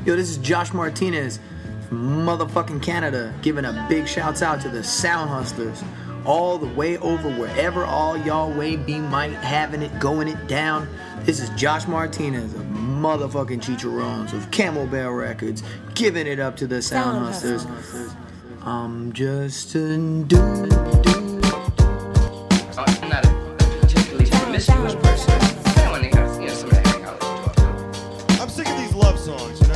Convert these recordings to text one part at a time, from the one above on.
Yo, this is Josh Martinez from motherfucking Canada, giving a big shouts out to the Sound Hustlers, all the way over wherever all y'all way be might having it, going it down. This is Josh Martinez of motherfucking Chicharrones of Camel Bell Records, giving it up to the Sound Hustlers. I'm just a dude. I'm not a particularly promiscuous person. I want to have somebody to hang out with, talk to. I'm sick of these love songs, you know?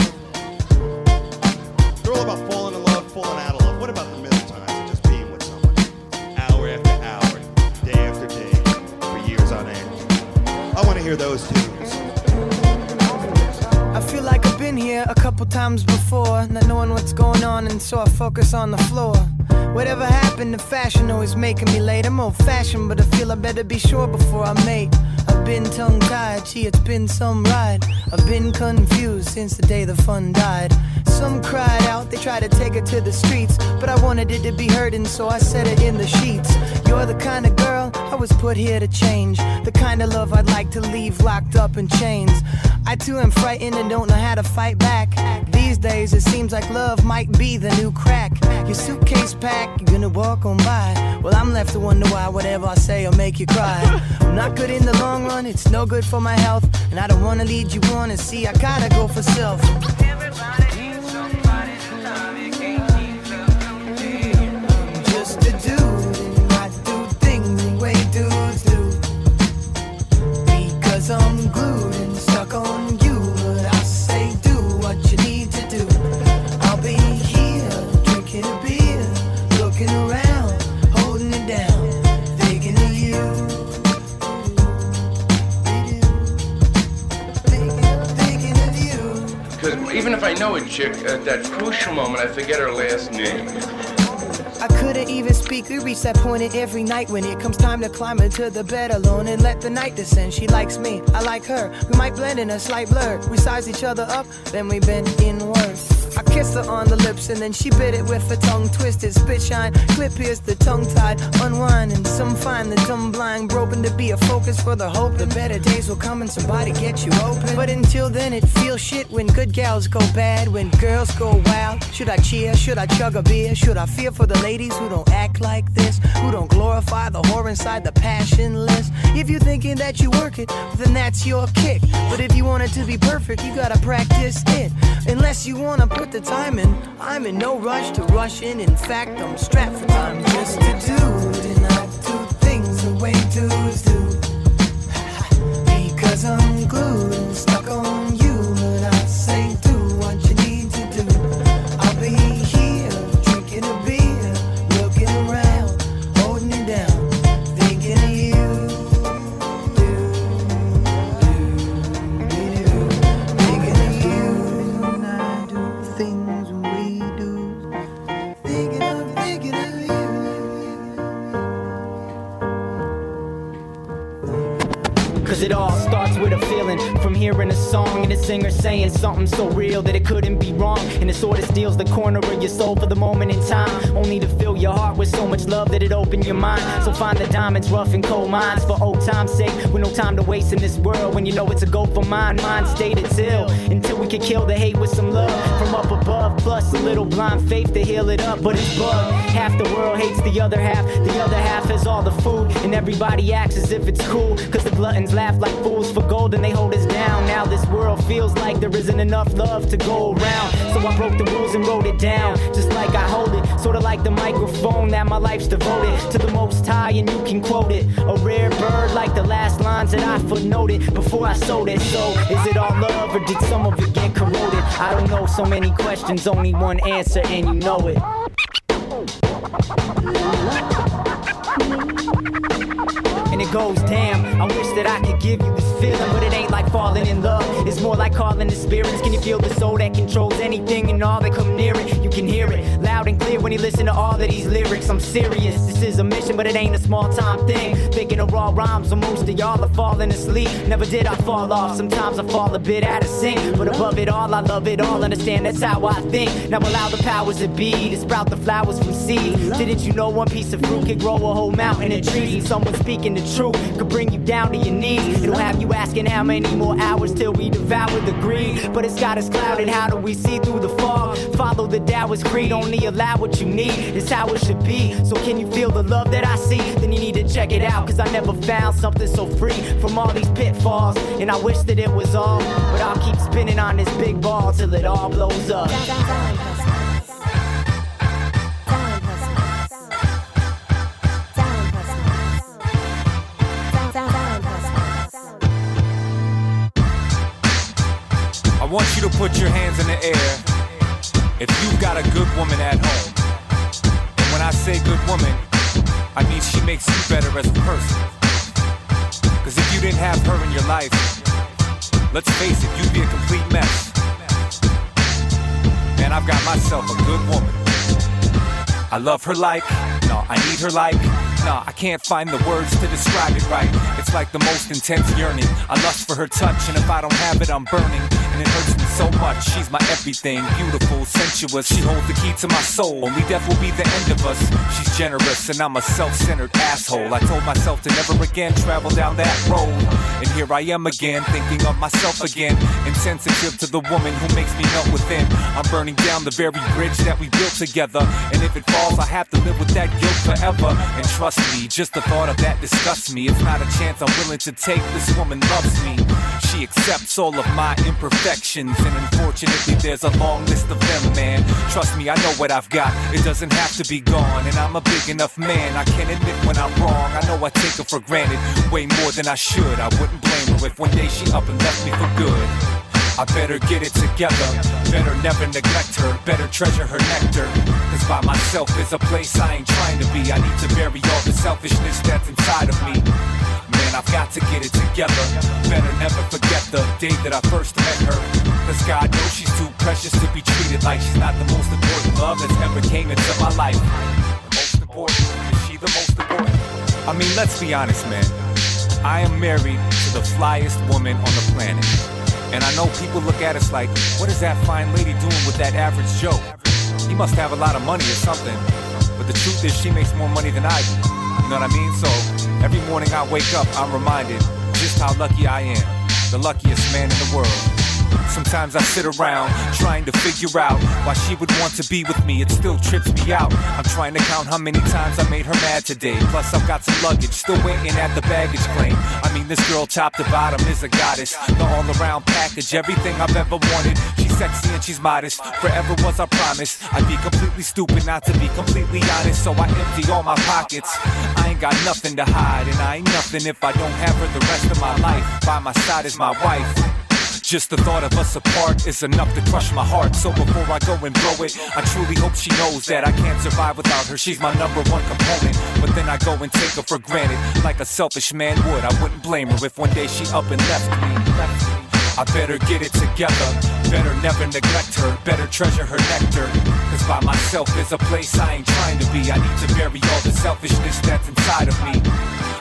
They're all about falling in love, falling out of love. What about the middle times of just being with someone? Hour after hour, day after day, for years on end. I want to hear those tunes. I feel like I've been here a couple times before, not knowing what's going on, and so I focus on the floor. Whatever happened to fashion always making me late. I'm old-fashioned, but I feel I better be sure before I mate. I've been tongue-tied, gee, it's been some ride. I've been confused since the day the fun died. Some cried out, they tried to take it to the streets, but I wanted it to be heard, and so I said it in the sheets. You're the kind of girl I was put here to change, the kind of love I'd like to leave locked up in chains. I too am frightened and don't know how to fight back. These days it seems like love might be the new crack. Your suitcase packed, you're gonna walk on by. Well, I'm left to wonder why whatever I say will make you cry. I'm not good in the long run, it's no good for my health, and I don't wanna lead you on, and see I gotta go for self. Everybody needs somebody to love, you can't keep loving me. I'm just a dude, and I do things the way dudes do. Because I'm glued and stuck on you, but I say do what you need to do. I'll be here, drinking a beer, looking around, holding it down, thinking of you. Thinking of you. Because even if I know a chick, at that crucial moment, I forget her last name. I couldn't even speak, we reach that point in every night when it comes time to climb into the bed alone and let the night descend. She likes me, I like her, we might blend in a slight blur. We size each other up, then we bend inward. I kissed her on the lips and then she bit it with a tongue twisted. Spit shine, clip pierced, the tongue tied, unwind. And some find the dumb blind broken to be a focus for the hope. The better days will come and somebody get you open. But until then it feels shit when good gals go bad, when girls go wild. Should I cheer, should I chug a beer? Should I fear for the ladies who don't act like this, who don't glorify the whore inside the passionless? If you're thinking that you work it, then that's your kick. But if you want it to be perfect, you gotta practice it. Unless you wanna put the time in, I'm in no rush to rush in. In fact, I'm strapped for time. Just a dude, and I do things the way dudes do. Because I'm glued and stuck on you, but I say do what you need to do. I'll be here, drinking a beer, looking around, holding it down, thinking of you. Thinking of you, and I do things we do. Thinking of you. Cause it all starts with a feeling from hearing a song and a singer saying something so real that it couldn't be wrong. And it sort of steals the corner of your soul for the moment in time, only to fill your heart with so much love that it opened your mind. So find the diamonds, rough and cold mines, for old time's sake, with no time to waste in this world. When you know it's a go for mine, mine stayed still until we could kill the hate with some love from up above. Plus a little blind faith to heal it up, but it's bugged. Half the world hates the other half has all the food, and everybody acts as if it's cool. Cause the gluttons laugh like fools for gold and they hold us down. Now this world feels like there isn't enough love to go around, so I broke the rules and wrote it down, just like I hold it. Sorta like the microphone that my life's devoted to the Most High, and you can quote it. A rare bird like the last lines that I footnoted before I sold it. So is it all love or did some of it get corroded? I don't know, so many questions, only one answer, and you know it. And it goes, damn, I wish that I could give you this feeling, but it ain't like falling in love. It's more like calling the spirits. Can you feel the soul that controls anything and all that come near it? You can hear it loud and clear when you listen to all of these lyrics. I'm serious, this is a mission, but it ain't a small time thing. Thinking of raw rhymes, so most of y'all are falling asleep. Never did I fall off, sometimes I fall a bit out of sync, but above it all, I love it all, understand that's how I think. Now allow the powers that be to sprout the flowers from seeds. Didn't you know one piece of fruit could grow a whole mountain of trees? And someone speaking the truth could bring you down to your knees. It'll have you asking how many more hours till we devour the greed. But it's got us clouded, how do we see through the fog? Follow the Taoist creed, only allow what you need. It's how it should be. So can you feel the love that I see? Then you need to check it out, cause I never found something so free from all these pitfalls. And I wish that it was all, but I'll keep spinning on this big ball till it all blows up. I want you to put your hands in the air if you've got a good woman at home. And when I say good woman, I mean she makes you better as a person. Cause if you didn't have her in your life, let's face it, you'd be a complete mess. Man, I've got myself a good woman. I love her like, no, I need her like, no, I can't find the words to describe it right. It's like the most intense yearning. I lust for her touch, and if I don't have it, I'm burning. And it hurts me so much. She's my everything, beautiful, sensuous. She holds the key to my soul. Only death will be the end of us. She's generous, and I'm a self-centered asshole. I told myself to never again travel down that road. And here I am again, thinking of myself again. Insensitive to the woman who makes me melt within. I'm burning down the very bridge that we built together. And if it falls, I have to live with that guilt forever. And trust me, just the thought of that disgusts me. It's not a chance I'm willing to take. This woman loves me. She accepts all of my imperfections, and unfortunately there's a long list of them, man. Trust me, I know what I've got. It doesn't have to be gone, and I'm a big enough man. I can admit when I'm wrong. I know I take her for granted way more than I should. I wouldn't blame her if one day she up and left me for good. I better get it together, better never neglect her, better treasure her nectar. Cause by myself is a place I ain't trying to be. I need to bury all the selfishness that's inside of me. Man, I've got to get it together, better never forget the day that I first met her. Cause God knows she's too precious to be treated like she's not the most important love that's ever came into my life. The most important, is she the most important? I mean, let's be honest, man. I am married to the flyest woman on the planet. And I know people look at us like, what is that fine lady doing with that average Joe? He must have a lot of money or something. But the truth is she makes more money than I do. You know what I mean? So every morning I wake up, I'm reminded just how lucky I am. The luckiest man in the world. Sometimes I sit around trying to figure out why she would want to be with me. It still trips me out. I'm trying to count how many times I made her mad today. Plus I've got some luggage still waiting at the baggage claim. I mean, this girl top to bottom is a goddess. The all-around package, everything I've ever wanted. She's sexy and she's modest. Forever was our promise. I'd be completely stupid not to be completely honest. So I empty all my pockets. I ain't got nothing to hide, and I ain't nothing if I don't have her the rest of my life. By my side is my wife. Just the thought of us apart is enough to crush my heart. So before I go and blow it, I truly hope she knows that I can't survive without her. She's my number one component. But then I go and take her for granted, like a selfish man would. I wouldn't blame her if one day she up and left me. I better get it together, better never neglect her, better treasure her nectar. Cause by myself is a place I ain't trying to be. I need to bury all the selfishness that's inside of me.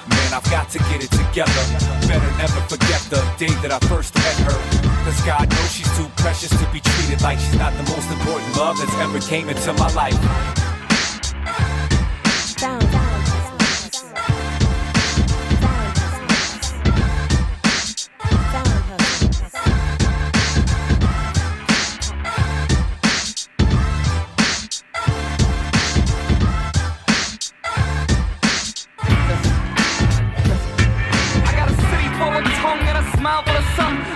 Man, I've got to get it together, better never forget the day that I first met her. Cause God knows she's too precious to be treated like she's not the most important love that's ever came into my life.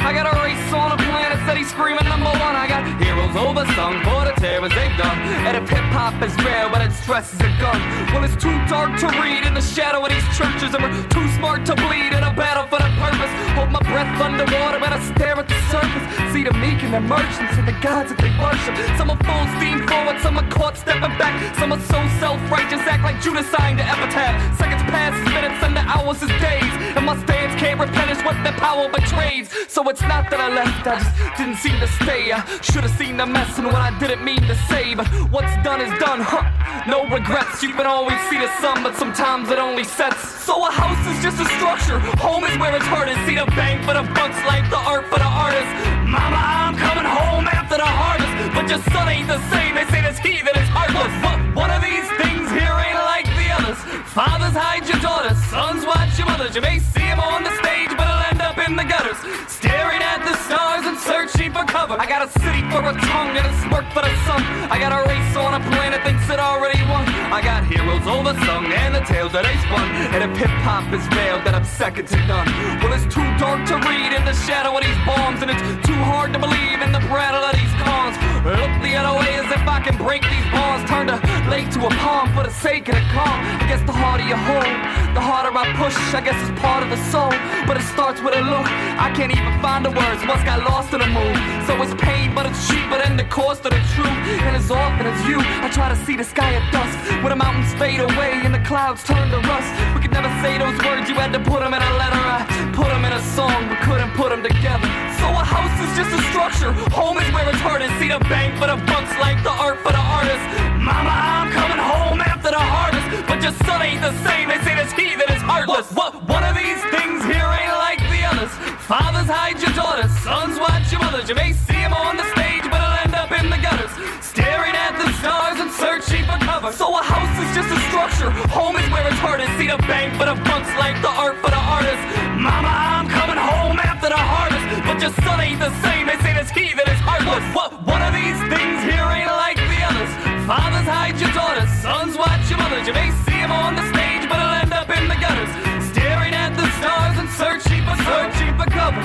I got a race on a planet steady screaming number one. I got heroes oversung for the terrors they've done. And if hip-hop is rare, but it stresses a gun. Well, it's too dark to read in the shadow of these churches, and we're too smart to bleed in a battle for the purpose. Hold my breath underwater and I stare at the surface. See the meek and the merchants and the gods that they worship. Some are full steam forward, some are caught stepping back. Some are so self-righteous, act like Judas signed the epitaph. Seconds pass as minutes and the hours is days. And my stance can't replenish what their power betrays. So it's not that I left, I just didn't seem to stay. I should've seen the mess and what I didn't mean to say. But what's done is done, huh? No regrets. You can always see the sun, but sometimes it only sets. So a house is just a structure. Home is where it's hardest. See the bank for the bucks, like the art for the artist. Mama, I'm coming home after the harvest. But your son ain't the same. They say this heathen is heartless. But one of these things here ain't like the others. Fathers hide your daughters, sons watch your mother. others. You may see him on the stage, but he'll end up in the gutters, staring at the stars and searching for cover. I got a city for a tongue and a smirk for the sun. I got a race on a planet thinks it already won. I got heroes oversung and the tales that they spun. And if hip-hop is veiled, then I'm second to none. Well, it's too dark to read in the shadow of these bombs, and it's too hard to believe in the prattle of these cons. Look the other way as if I can break these bonds. Turn the lake to a pond for the sake of the calm. I guess the harder you hold, the harder I push. I guess it's part of the soul, but it starts with a look. I can't even find the words, once got lost in the mood. So it's pain, but it's cheaper than the cost of the truth. And as often as you, I try to see the sky at dusk, where the mountains fade away and the clouds turn to rust. We could never say those words, you had to put them in a letter. I put them in a song, but couldn't put them together. So a house is just a structure, home is where it's hardest. See the bank for the bucks, like the art for the artist. Mama, I'm coming home after the harvest, but your son ain't the same. They say this he that is heartless. What? One of these things here ain't like the others. Fathers hide your daughters, sons watch your mothers. You may see him on the stage, but he'll end up in the gutters, staring at the stars and searching for cover. So a house is just a structure, home is where it's hardest. See the bank for the bucks, like the art for the artist. Mama, I'm coming home after the harvest, but your son ain't the same. They say this he that is heartless. What? One of these things here ain't like the others. Fathers hide your daughters, sons watch your mothers. You may see him on the stage, but he'll end up in the gutters, staring at the stars and searching for cover.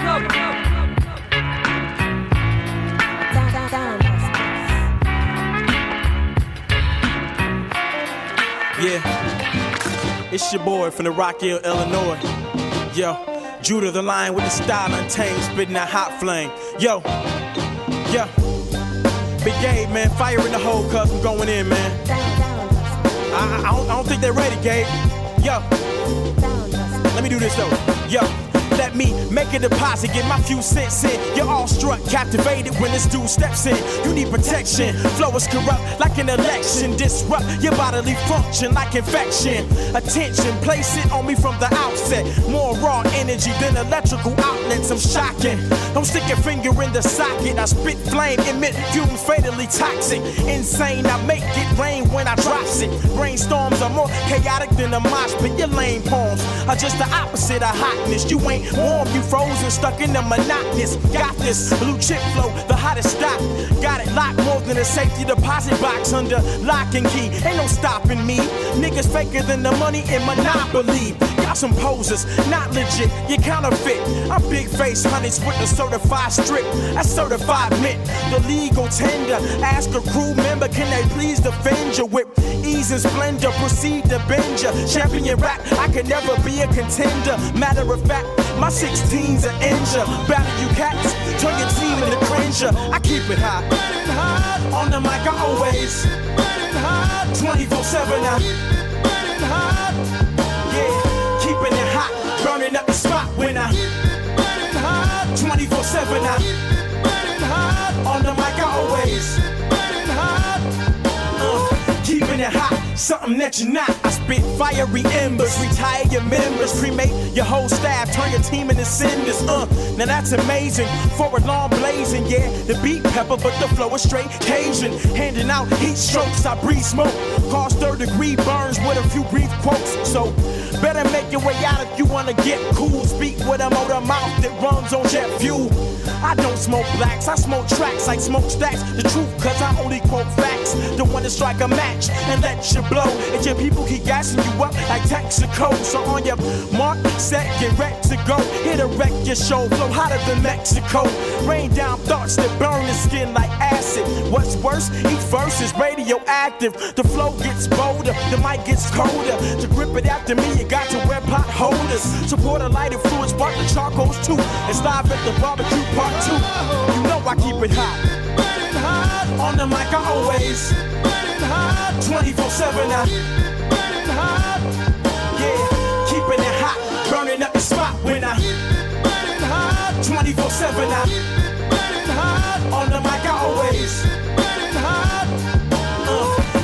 Yeah, it's your boy from the Rock Hill, Illinois. Yo, Judah the Lion with the style untamed, spitting that hot flame. Yo, Big Gabe, man, fire in the hole, cuz I'm going in, man. I don't think they're ready, Gabe. Yo, let me do this though. Yo, let me make a deposit, get my few cents in. You're all struck, captivated when this dude steps in. You need protection, flow is corrupt like an election. Disrupt your bodily function like infection. Attention, place it on me from the outset. More raw energy than electrical outlets, I'm shocking. Don't stick your finger in the socket. I spit flame, emit fumes fatally toxic. Insane, I make it rain when I drops it. Brainstorms are more chaotic than a mosh pit. Your lame poems are just the opposite of hotness. You ain't warm, you frozen, stuck in the monotonous. Got this blue chip flow, the hottest stock. Got it locked more than a safety deposit box under lock and key. Ain't no stopping me. Niggas faker than the money in Monopoly. Y'all some posers, not legit, you counterfeit. I'm big face honeys with the certified strip. That's certified mint, the legal tender. Ask a crew member, can they please defend you with ease and splendor? Proceed to bend ya. Champion rap, I can never be a contender. Matter of fact, my 16's an injure. Battle you cats, turn your team into cringer. I keep it hot, on the mic I always 24/7 now. Yeah, keeping it hot, burning up the spot when I 24/7 now. On the mic I always keeping it hot, something that you're not. I spit fiery embers, retire your members, cremate your whole staff, turn your team into cinders. Now that's amazing, forward long blazing, yeah. The beat pepper, but the flow is straight Cajun. Handing out heat strokes, I breathe smoke. Cause third-degree burns with a few brief quotes. So better make your way out if you wanna get cool. Speak with a motor mouth that runs on jet fuel. I don't smoke blacks, I smoke tracks like smokestacks. The truth, cause I only quote facts. The one to strike a match and let you blow. And your people keep gassing you up like Texaco. So on your mark, set, get ready to go. Here to wreck your show, flow hotter than Mexico. Rain down thoughts that burn the skin like acid. What's worse, each verse is radioactive. The flow gets bolder, the mic gets colder. To grip it after me, you got to wear pot holders. Support a light influence, spark the charcoals too. It's live at the barbecue part 2. You know I keep it hot, on the mic I always 24/7 now. Yeah, keeping it hot, burning up the spot when I 24/7 now. On the mic I always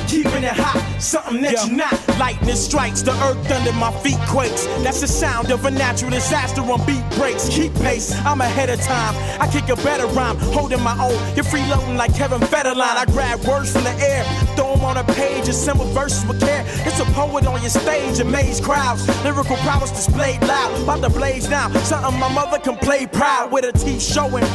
keeping it hot, something that you're not. Lightning strikes, the earth under my feet quakes. That's the sound of a natural disaster on beat breaks. Keep pace, I'm ahead of time. I kick a better rhyme, holding my own. You're freeloading like Kevin Federline. I grab words from the air, throw them on a page, assemble verses with care. It's a poet on your stage, amaze crowds. Lyrical prowess displayed loud, about to blaze now. Something my mother can play proud with her teeth showing.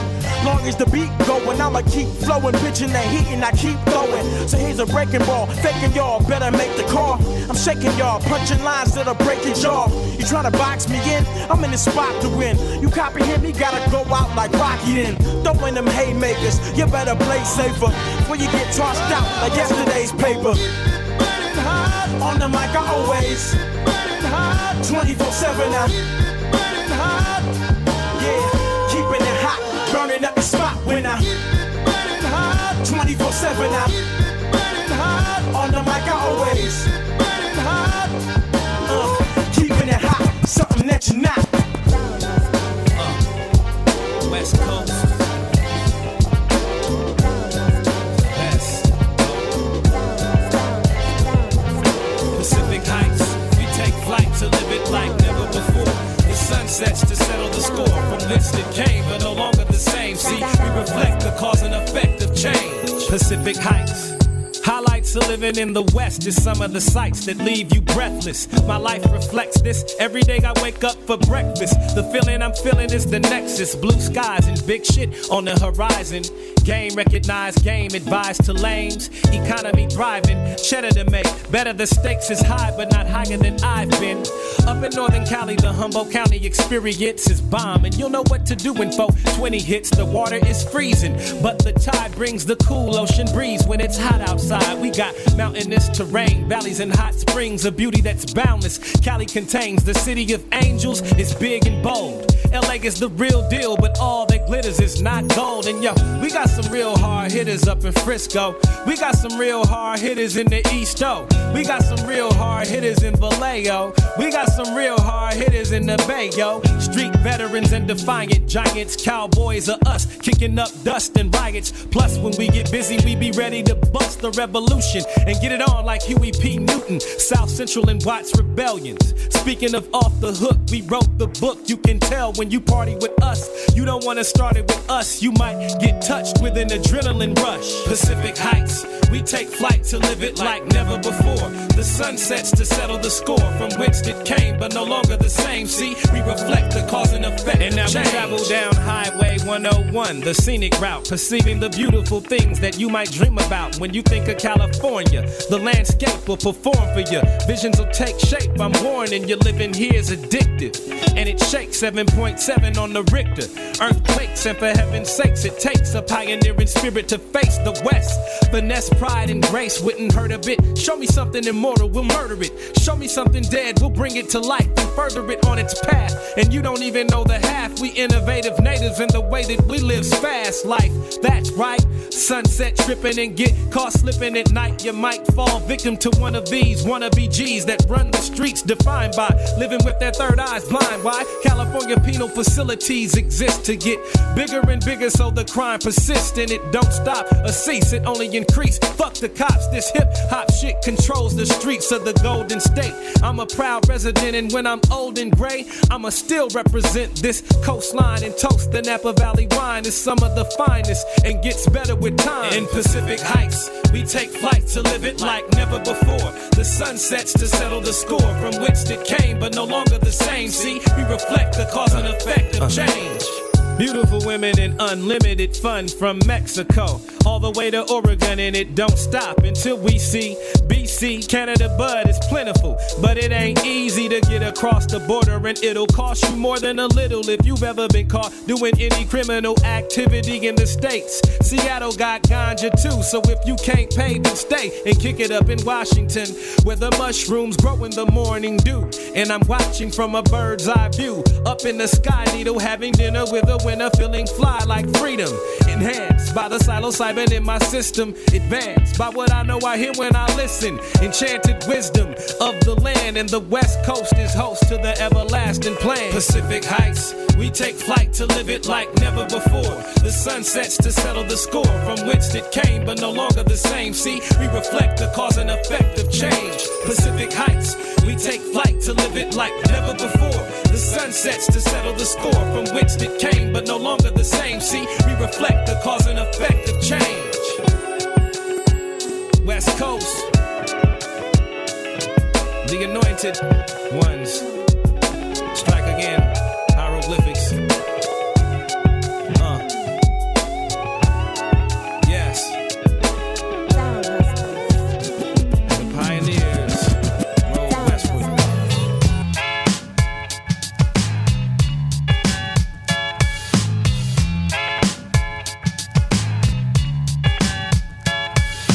Long as the beat going, I'ma keep flowing, bitching the heat and I keep throwing. So here's a breaking ball, faking y'all, better make the call. I'm shaking y'all, punching lines that are breaking jaw. You tryna box me in? I'm in the spot to win. You comprehend me? Gotta go out like Rocky then. Throwing them haymakers, you better play safer before you get tossed out like yesterday's paper. On the mic I always 24/7 now. Yeah, keeping it hot, burning up the spot when I 24/7 now. On the mic I always keeping it hot, something that you're not. West Coast. West. Pacific Heights. We take flight to live it like never before. The sun sets to settle the score from whence it came, but no longer the same. See, we reflect the cause and effect of change. Pacific Heights. Highlights of living in the West is some of the sights that leave you breathless. My life reflects this. Every day I wake up for breakfast. The feeling I'm feeling is the nexus. Blue skies and big shit on the horizon. Game recognized, game advised to lames. Economy thriving, cheddar to make. Better the stakes is high, but not higher than I've been. Up in Northern Cali, the Humboldt County experience is bomb. And you'll know what to do when 420 hits. The water is freezing, but the tide brings the cool ocean breeze when it's hot outside. We got mountainous terrain, valleys and hot springs, a beauty that's boundless. Cali contains the city of angels, it's big and bold. LA is the real deal, but all that glitters is not gold. And yo, we got some real hard hitters up in Frisco. We got some real hard hitters in the East, oh. We got some real hard hitters in Vallejo. We got some real hard hitters in the Bay, yo. Street veterans and defiant giants, cowboys are us, kicking up dust and riots. Plus, when we get busy, we be ready to bust the revolution and get it on like Huey P. Newton. South Central and Watts rebellions. Speaking of off the hook, we wrote the book. You can tell when you party with us. You don't want to start it with us. You might get touched with an adrenaline rush. Pacific Heights, we take flight to live it like never before. The sun sets to settle the score from whence it came, but no longer the same. See, we reflect the cause and effect. And now we travel down Highway 101, the scenic route, perceiving the beautiful things that you might dream about when you think of California. The landscape will perform for you. Visions will take shape. I'm warning you, living here is addictive. And it shakes 7.7 on the Richter. Earthquakes, and for heaven's sakes, it takes a pioneering spirit to face the West. Finesse, pride, and grace wouldn't hurt a bit. Show me something immortal, we'll murder it. Show me something dead, we'll bring it to life and further it on its path. And you don't even know the half. We innovative natives in the way that we live's fast life. That's right. Sunset tripping and get caught slipping at night. You might fall victim to one of these wannabe G's that run the streets defined by living with their third eyes blind. Why? California penal facilities exist to get bigger and bigger, so the crime persists and it don't stop or cease. It only increase. Fuck the cops. This hip hop shit controls the streets of the Golden State. I'm a proud resident, and when I'm old and gray, I'ma still represent this coastline and toast the Napa Valley wine. Is some of the finest and gets better with time. In Pacific Heights, we take flight to live it like never before. The sun sets to settle the score from which it came, but no longer the same. See, we reflect the cause and effect of change. Beautiful women and unlimited fun from Mexico all the way to Oregon, and it don't stop until we see BC. Canada bud is plentiful, but it ain't easy to get across the border, and it'll cost you more than a little if you've ever been caught doing any criminal activity in the States. Seattle got ganja too, so if you can't pay, then stay and kick it up in Washington, where the mushrooms grow in the morning dew. And I'm watching from a bird's eye view up in the sky needle, having dinner with a winner, feeling fly like freedom. Enhanced by the psilocybin in my system, advanced by what I know I hear when I listen. American, enchanted wisdom of the land, and the West Coast is host to the everlasting plan. Pacific Heights, we take flight to live it like never before. The sun sets to settle the score from whence it came, but no longer the same. See, we reflect the cause and effect of change. Pacific Heights, we take flight to live it like never before. The sun sets to settle the score from whence it came, but no longer the same. See, we reflect the cause and effect of change. West Coast, the anointed ones. Strike again, hieroglyphics. Yes. The pioneers roll westward.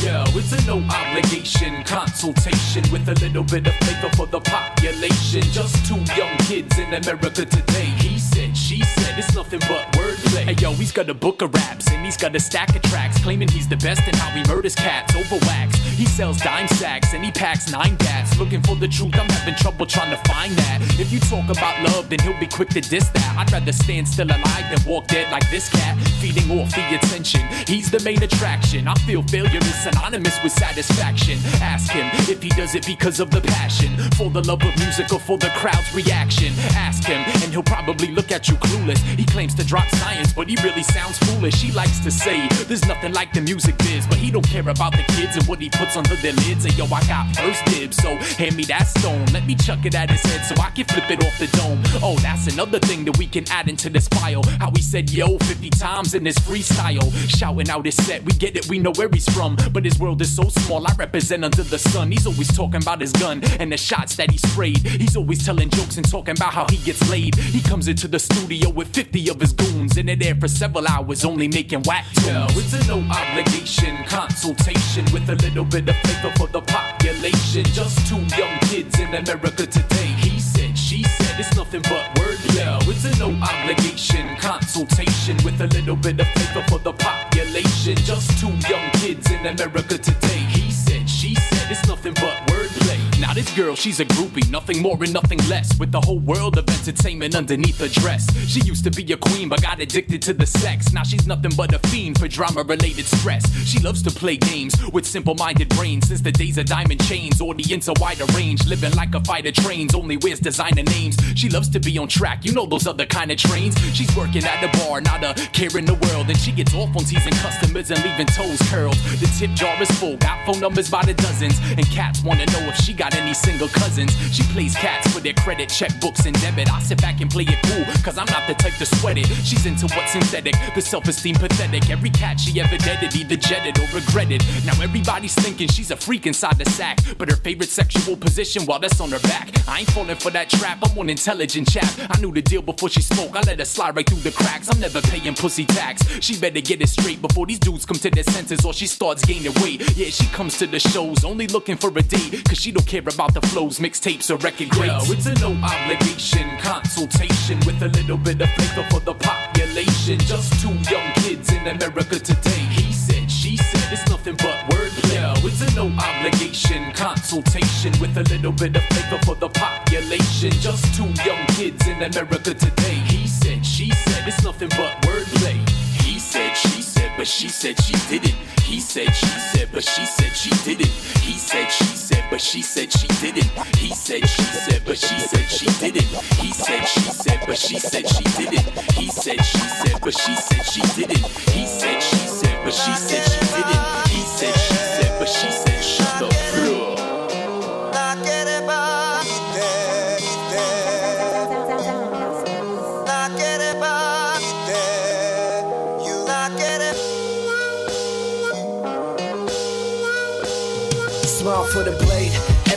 Yo, it's a no obligation consultation with a little bit of flavor for the population. Just two young kids in America today. He said, she said, it's nothing but wordplay. Hey yo, he's got a book of raps and he's got a stack of tracks, claiming he's the best in how he murders cats over wax. He sells dime sacks and he packs 9 bats. Looking for the truth, I'm having trouble trying to find that. If you talk about love, then he'll be quick to diss that. I'd rather stand still alive than walk dead like this cat, feeding off the attention. He's the main attraction. I feel failure is synonymous with satisfaction. Ask him if he does it because of the passion, for the love of music or for the crowd's reaction. Ask him and he'll probably look at you clueless. He claims to drop science, but he really sounds foolish. He likes to say there's nothing like the music biz, but he don't care about the kids and what he puts under their lids. And yo, I got first dibs, so hand me that stone. Let me chuck it at his head so I can flip it off the dome. Oh, that's another thing that we can add into this file. How he said yo 50 times in his freestyle, shouting out his set. We get it, we know where he's from, but his world is so small. I represent under the sun. He's always talking about his gun and the shots that he sprayed. He's always telling jokes and talking about how he gets laid. He comes into the studio with 50 of his goons in there for several hours, only making whack tunes. Yo, it's a no obligation consultation with a little bit of flavor for the population. Just two young kids in America today. He said, she said, it's nothing but wordplay. Yo, it's a no obligation consultation with a little bit of flavor for the population. Just two young kids in America today. He said, she said, it's nothing but wordplay. Now this girl, she's a groupie, nothing more and nothing less, with the whole world of entertainment underneath her dress. She used to be a queen but got addicted to the sex. Now she's nothing but a fiend for drama-related stress. She loves to play games with simple-minded brains. Since the days of diamond chains, audience a wider range, living like a fighter trains, only wears designer names. She loves to be on track, you know those other kind of trains. She's working at the bar, not a care in the world, and she gets off on teasing customers and leaving toes curled. The tip jar is full, got phone numbers by the dozens, and cats wanna know if she got any single cousins. She plays cats for their credit, checkbooks, and debit. I sit back and play it cool, cause I'm not the type to sweat it. She's into what's synthetic, the self-esteem pathetic. Every cat she ever deaded either jetted or regretted. Now everybody's thinking she's a freak inside the sack, but her favorite sexual position, well, that's on her back. I ain't falling for that trap, I'm one intelligent chap. I knew the deal before she spoke, I let her slide right through the cracks. I'm never paying pussy tax. She better get it straight before these dudes come to their senses or she starts gaining weight. Yeah, she comes to the shows only looking for a date, cause she don't care about the flows, mixtapes, or record grades. Yo, it's a no obligation consultation with a little bit of flavor for the population. Just two young kids in America today. He said, she said, it's nothing but wordplay. Yo, it's a no obligation consultation with a little bit of flavor for the population. Just two young kids in America today. He said, she said, it's nothing but wordplay. He said, she said, but she said she didn't. He said, she said, but she said she didn't. He said, she said, but she said she didn't. He said, she said, but she said she didn't. He said, she said, but she said she didn't. He said, she said, but she said she didn't. He said, she said, but she said she didn't. He said, she said, but she said shut the floor. Smile for the blade.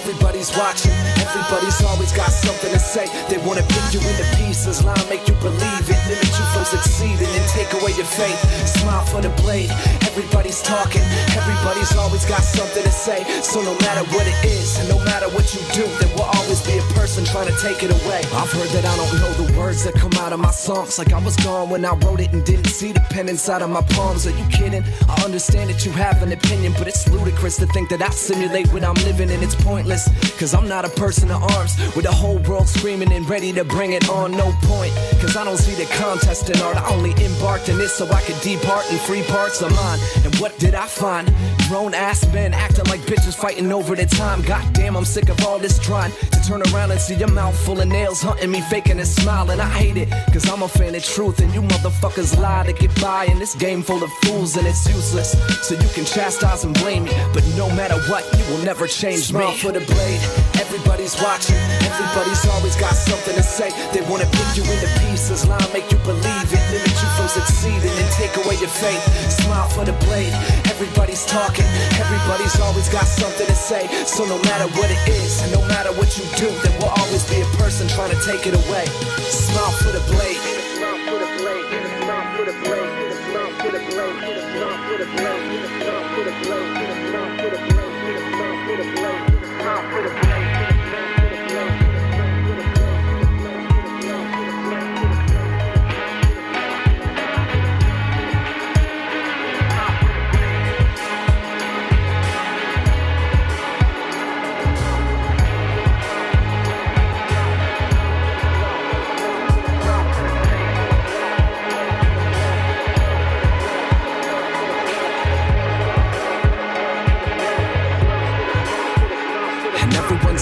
Everybody's watching, everybody's always got something to say. They wanna pick you into pieces, lie, make you believe it, limit you from succeeding and take away your faith. Smile for the blade, everybody's talking, everybody's always got something to say. So no matter what it is, and no matter what you do, there will always be a person trying to take it away. I've heard that I don't know the words that come out of my songs, like I was gone when I wrote it and didn't see the pen inside of my palms. Are you kidding? I understand that you have an opinion, but it's ludicrous to think that I simulate what I'm living, and it's pointless, cause I'm not a person of arms with the whole world screaming and ready to bring it on. No point, cause I don't see the contest in art. I only embarked in this so I could depart in free parts of mine. And what did I find? Grown ass men acting like bitches fighting over the time. Goddamn, I'm sick of all this trying to turn around and see your mouth full of nails hunting me, faking a smile. And I hate it, cause I'm a fan of truth, and you motherfuckers lie to get by in this game full of fools, and it's useless. So you can chastise and blame me, but no matter what, you will never change me. Smile for the blade, everybody's watching, everybody's always got something to say. They wanna pick you into pieces, lie, make you believe it, limit you from succeeding and take away your faith. Smile for the blade, everybody's talking, everybody's always got something to say. So no matter what it is, and no matter what you do, there will always be a person trying to take it away. Smile for the blade. Smile for the blade. Smile for the blade. Smile for the blade. Smile for the blade. Smile for the blade. Smile for the blade. Smile for the blade. Smile for the blade.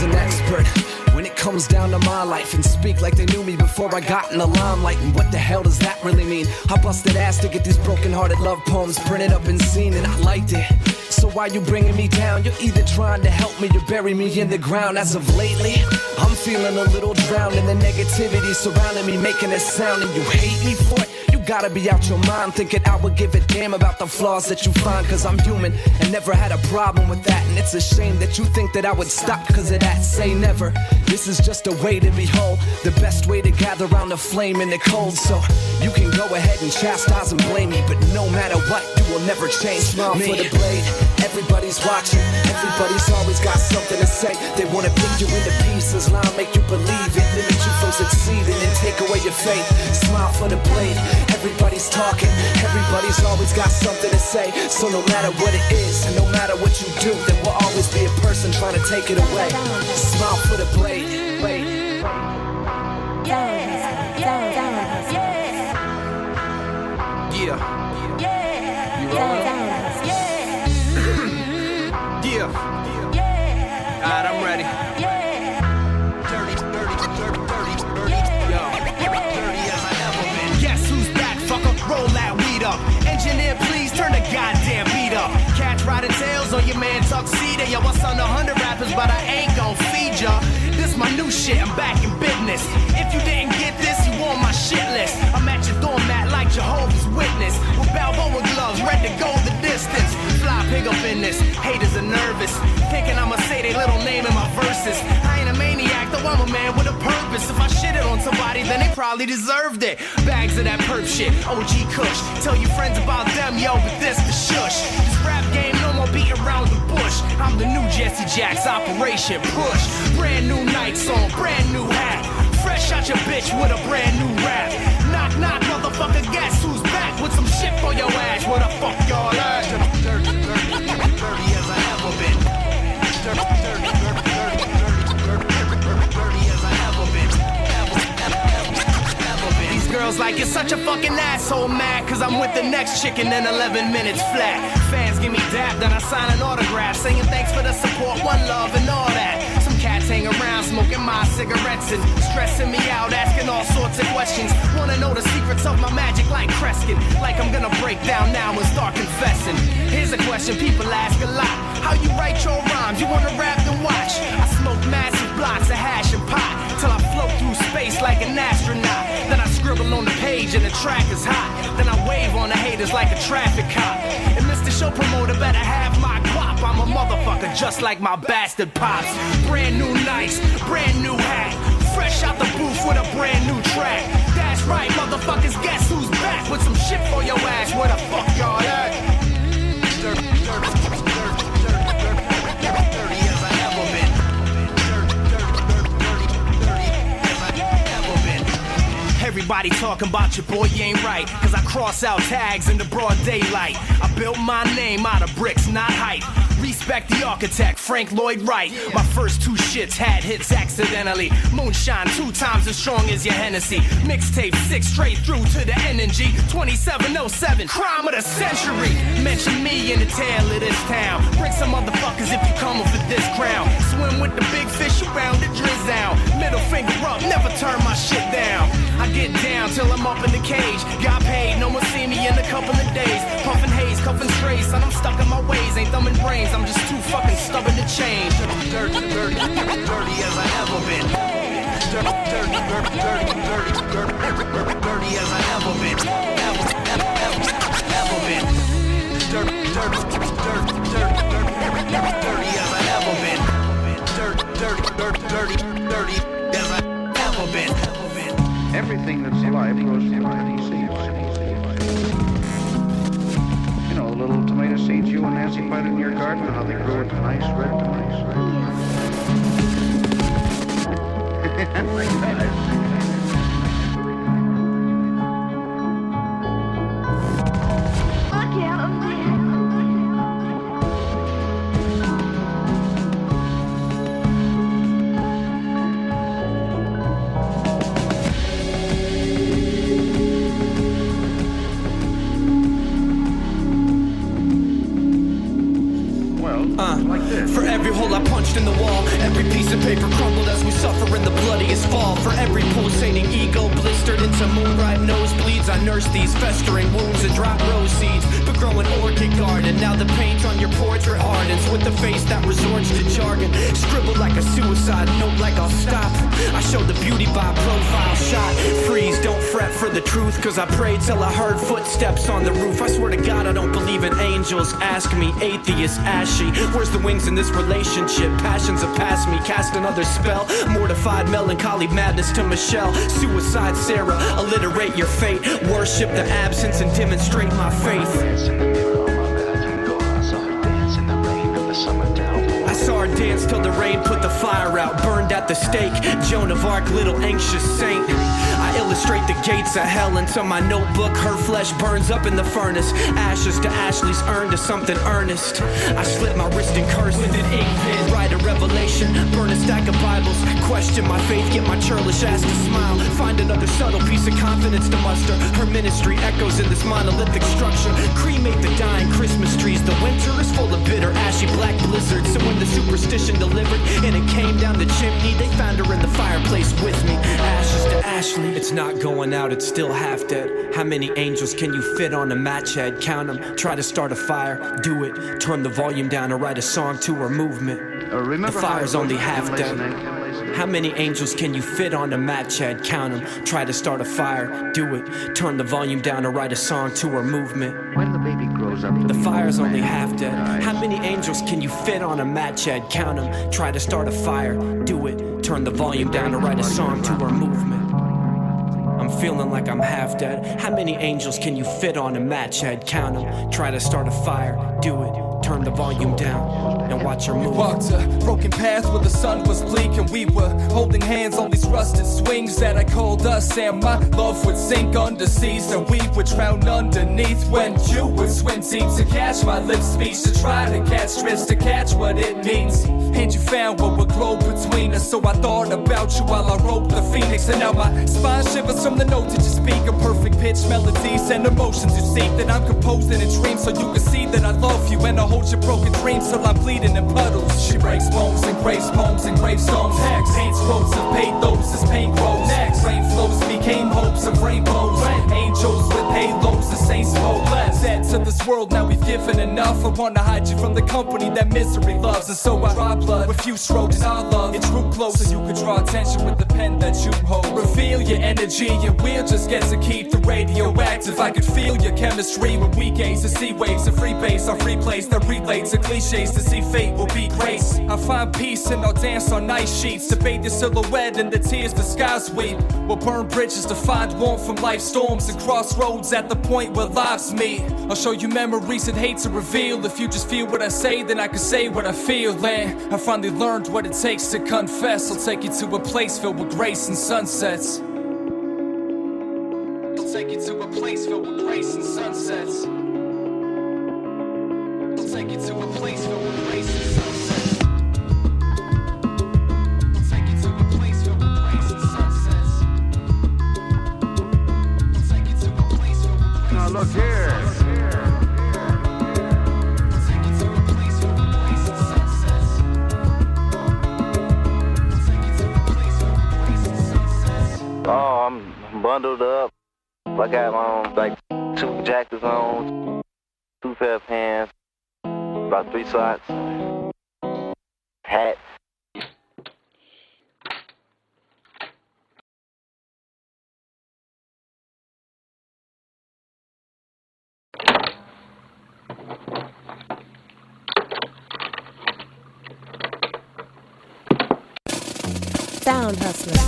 An expert when it comes down to my life, and speak like they knew me before I got in the limelight. And what the hell does that really mean? I busted ass to get these broken-hearted love poems printed up and seen, and I liked it. So why you bringing me down? You're either trying to help me or bury me in the ground. As of lately, I'm feeling a little drowned in the negativity surrounding me, making a sound, and you hate me for it. You gotta be out your mind thinking I would give a damn about the flaws that you find, cause I'm human and never had a problem with that. And it's a shame that you think that I would stop cause of that. Say never. This is just a way to be whole, the best way to gather around the flame in the cold. So you can go ahead and chastise and blame me, but no matter what, you will never change. Smile me for the blade, everybody's watching, everybody's always got something to say. They wanna pick you into pieces, lie, make you believe it, limit you from succeeding and take away your faith. Smile for the blade, everybody's talking, everybody's always got something to say. So no matter what it is, and no matter what you do, there will always be a person trying to take it away. Smile for the blade. Alright, I'm ready. Guess who's back, fucker? Roll that weed up. Engineer, please turn the goddamn beat up. Cats riding tails on your man tuxedo. Yo, I son 100 rappers, but I ain't gon' feed ya. This my new shit, I'm back in business. If you didn't get this, you on my shit list. I'm at your doormat like Jehovah's Witness, with Balboa gloves, ready to go the distance. Fly pig up in this, haters are nervous, thinking I'ma say their little name in my verses. I ain't a maniac, though I'm a man with a purpose. If I shit it on somebody, then they probably deserved it. Bags of that perp shit, OG Kush. Tell your friends about them, yo, but this the shush. This rap game, no more beating around the bush. I'm the new Jesse Jax, Operation Push. Brand new Nikes on, brand new hat. Fresh out your bitch with a brand new rap. Knock, knock, motherfucker, guess who's back with some shit for your ass? Where the fuck y'all at? Dirty as I ever been. Dirty as I ever been. These girls like you're such a fucking asshole, mad cause I'm with the next chicken in 11 minutes flat. Fans give me dap, then I sign an autograph saying thanks for the support, one love and all that. Some cats hang around smoking my cigarettes and stressing me out, asking all sorts of questions. Wanna know the secrets of my magic like Kreskin, like I'm gonna break down now and start confessing. Here's a question people ask a lot: how you write your rhymes? You wanna rap then watch. I smoke massive blocks of hash and pot till I float through space like an astronaut. Then I scribble on the page and the track is hot. Then I wave on the haters like a traffic cop. And Mr. Show Promoter better have my guap. I'm a motherfucker just like my bastard pops. Brand new nights, brand new hat. Fresh out the booth with a brand new track. That's right, motherfuckers, guess who's back with some shit for your ass? Where the fuck y'all at? Dirty as I ever been. Dirty as I ever been. Everybody talking about your boy, you ain't right. Cause I cross out tags in the broad daylight. I built my name out of bricks, not hype. Respect the architect, Frank Lloyd Wright. My first 2 shits had hits accidentally. Moonshine 2 times as strong as your Hennessy. Mixtape 6 straight through to the NNG. 2707, crime of the century. Mention me in the tail of this town. Bring some motherfuckers if you coming for this crown. Swim with the big fish around the drizzle. Middle finger up, never turn my shit down. I get down till I'm up in the cage. Got paid, no one see me in a couple of days. Puffin' haze, cuffin' strays, son, I'm stuck in my ways. Ain't thumbing brains, I'm just too fucking stubborn to change. Dirty as I ever been. Dirty as I ever been. Ever been. Dirty as I ever been. Dirty as I ever been. Everything that's alive grows from tiny seeds. You know, the little tomato seeds you and Nancy planted in your garden, how they grow into nice red tomatoes. For every hole I punched in the wall, every piece of paper crumbled as we suffer in the bloodiest fall. For every pulsating ego blistered into moonripe nosebleeds, I nurse these festering wounds and drop rose seeds. But grow an orchid garden, now the paint on your portrait hardens with the face that resorts to jargon. Scribbled like a suicide note, like I'll stop. I show the beauty by profile shot. Freeze, don't fret for the truth, cause I prayed till I heard footsteps on the roof. I swear to God I don't believe in angels. Ask me, atheist, ashy. Where's the wings in this relationship? Passions have passed me, cast another spell. Mortified melancholy madness to Michelle. Suicide Sarah, alliterate your fate. Worship the absence and demonstrate my faith. I saw her dance till the rain put the fire out. Burned at the stake, Joan of Arc, little anxious saint. I illustrate the gates of hell into my notebook. Her flesh burns up in the furnace. Ashes to Ashley's urn to something earnest. I slit my wrist and curse with an ink pen. Write a revelation, burn a stack of Bibles. Question my faith, get my churlish ass to smile. Find another subtle piece of confidence to muster. Her ministry echoes in this monolithic structure. Cremate the dying Christmas trees. The winter is full of bitter, ashy black blizzards. So when the superstition delivered and it came down the chimney, they found her in the fireplace with me. Ashes to Ashley. It's not going out, it's still half dead. How many angels can you fit on a match head? Count them, try to start a fire, do it. Turn the volume down or write a song to her movement. The fire's only half dead. How many angels can you fit on a match head? Count them, try to start a fire, do it. Turn the volume down or write a song to her movement. When the baby grows up, the fire's only half dead. How many angels can you fit on a match head? Count them, try to start a fire, do it. Turn the volume down or write a song to her movement. I'm feeling like I'm half dead. How many angels can you fit on a match head? Count them, try to start a fire, do it. Turn the volume down and watch her move. We walked a broken path where the sun was bleak, and we were holding hands on these rusted swings that I called us, and my love would sink under seas and we would drown underneath when you would swim deep to catch my lips speech, to try to catch drifts, to catch what it means. And you found what would grow between us, so I thought about you while I wrote the Phoenix. And now my spine shivers from the note that you speak, a perfect pitch, melodies and emotions you seek that I'm composing in dreams, so you can see that I love you and I hold your broken dreams till I'm bleeding in puddles. She breaks bones and graves poems and gravestones. Text paints quotes of pathos as pain grows. Next rain flows became hopes of rainbows. Angels with halos, the saints spoke. Said to this this world, now we've given enough. I wanna hide you from the company that misery loves. And so I draw blood with few strokes and our love. It drew close so you could draw attention with the pen that you hold. Reveal your energy and we'll just get to keep the radioactive. I could feel your chemistry when we gaze to see waves of free base, our free place that relates to cliches to see fate will be grace. I find peace and I'll dance on night sheets to bathe your silhouette in the tears the skies weep. We'll burn bridges to find warmth from life's storms and crossroads at the point where lives meet. I'll show you memories and hate to reveal. If you just feel what I say, then I can say what I feel. And I finally learned what it takes to confess. I'll take you to a place filled with grace and sunsets. I'll take you to a place filled with grace and sunsets. I'll take you to a place filled with grace and sunsets. I'll take you to a place filled with grace and sunsets. I'll take you to a place filled with grace. Now look here. Oh, I'm bundled up. I got my own, like, 2 jackets on, 2 pair of pants, about 3 socks, hat. Sound Hustler.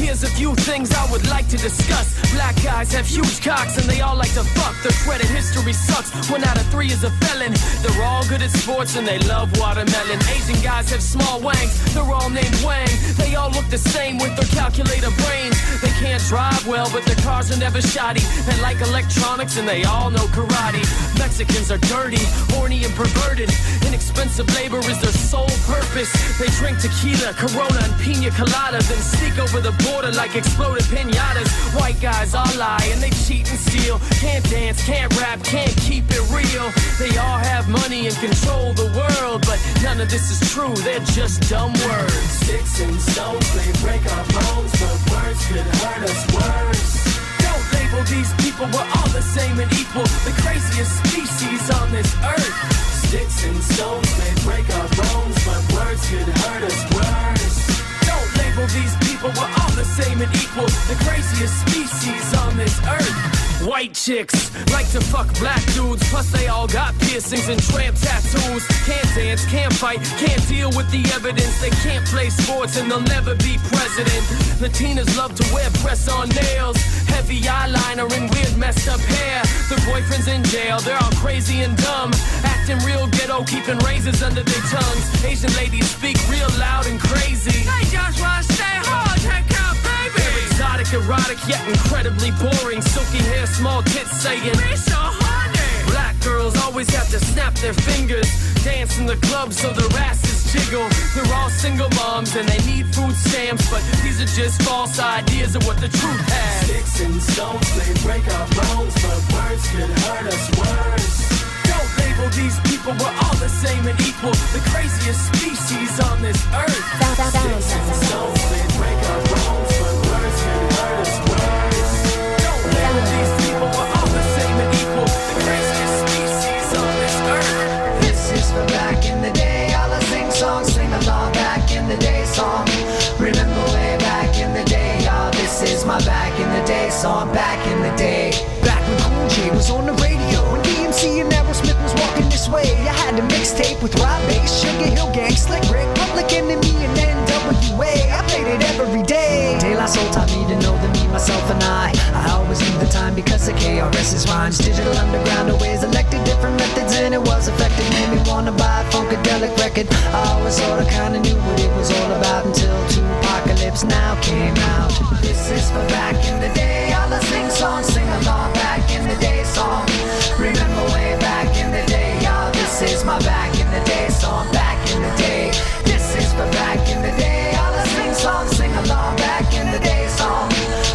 Here's a few things I would like to discuss. Black guys have huge cocks and they all like to fuck. Their credit history sucks. 1 out of 3 is a felon. They're all good at sports and they love watermelon. Asian guys have small wangs. They're all named Wang. They all look the same with their calculator brains. They can't drive well, but their cars are never shoddy. They like electronics and they all know karate. Mexicans are dirty, horny and perverted. Inexpensive labor is their sole purpose. They drink tequila, Corona, and pina colada, then sneak over the border like exploded pinatas. White guys all lie and they cheat and steal. Can't dance, can't rap, can't keep it real. They all have money and control the world, but none of this is true, they're just dumb words. Sticks and stones may break our bones, but words could hurt us worse. Don't label these people, we're all the same and equal. The craziest species on this earth. Sticks and stones may break our bones, but words could hurt us worse. Don't label these people, we're all the same and equal. The craziest species on this earth. White chicks like to fuck black dudes, plus they all got piercings and tramp tattoos. Can't dance, can't fight, can't deal with the evidence. They can't play sports and they'll never be president. Latinas love to wear press-on nails, heavy eyeliner and weird messed up hair. Their boyfriend's in jail, they're all crazy and dumb, acting real ghetto, keeping razors under their tongues. Asian ladies speak real loud and crazy. They just wanna stay home, take care of baby. They're exotic, erotic, yet incredibly boring. Silky hair, small tits saying, "Be so horny." Black girls always have to snap their fingers, dance in the club so their asses jiggle. They're all single moms and they need food stamps, but these are just false ideas of what the truth has. Sticks and stones may break our bones, but words could hurt us worse. Don't label these people, we're all the same and equal. The craziest species on this earth. Sticks and stones may break our bones, but words could hurt us worse. Don't label these people, we're all the same and equal. The craziest species on this earth. This is for back in the day. All I sing along back in the day song. Remember way back in the day, y'all. This is my back in the day song. Back in the day. Back when Cool J was on the radio, when DMC and Aerosmith was walking this way, I had a mixtape with Rob Bass, Sugar Hill Gang, Slick Rick, Public Enemy, and NWA. I played it every day. De La Soul taught me to know the me, myself, and I always knew the time because of KRS's rhymes. Digital Underground always elected different methods, and it was effective. Made me wanna buy a Funkadelic record. I always sorta kinda knew what it was all about until Apocalypse Now came out. This is for back in the day. All I sing along back in the day song. Remember way back in the day, y'all. This is my back in the day song. Back in the day. This is for back in the day. All I sing along back in the day song.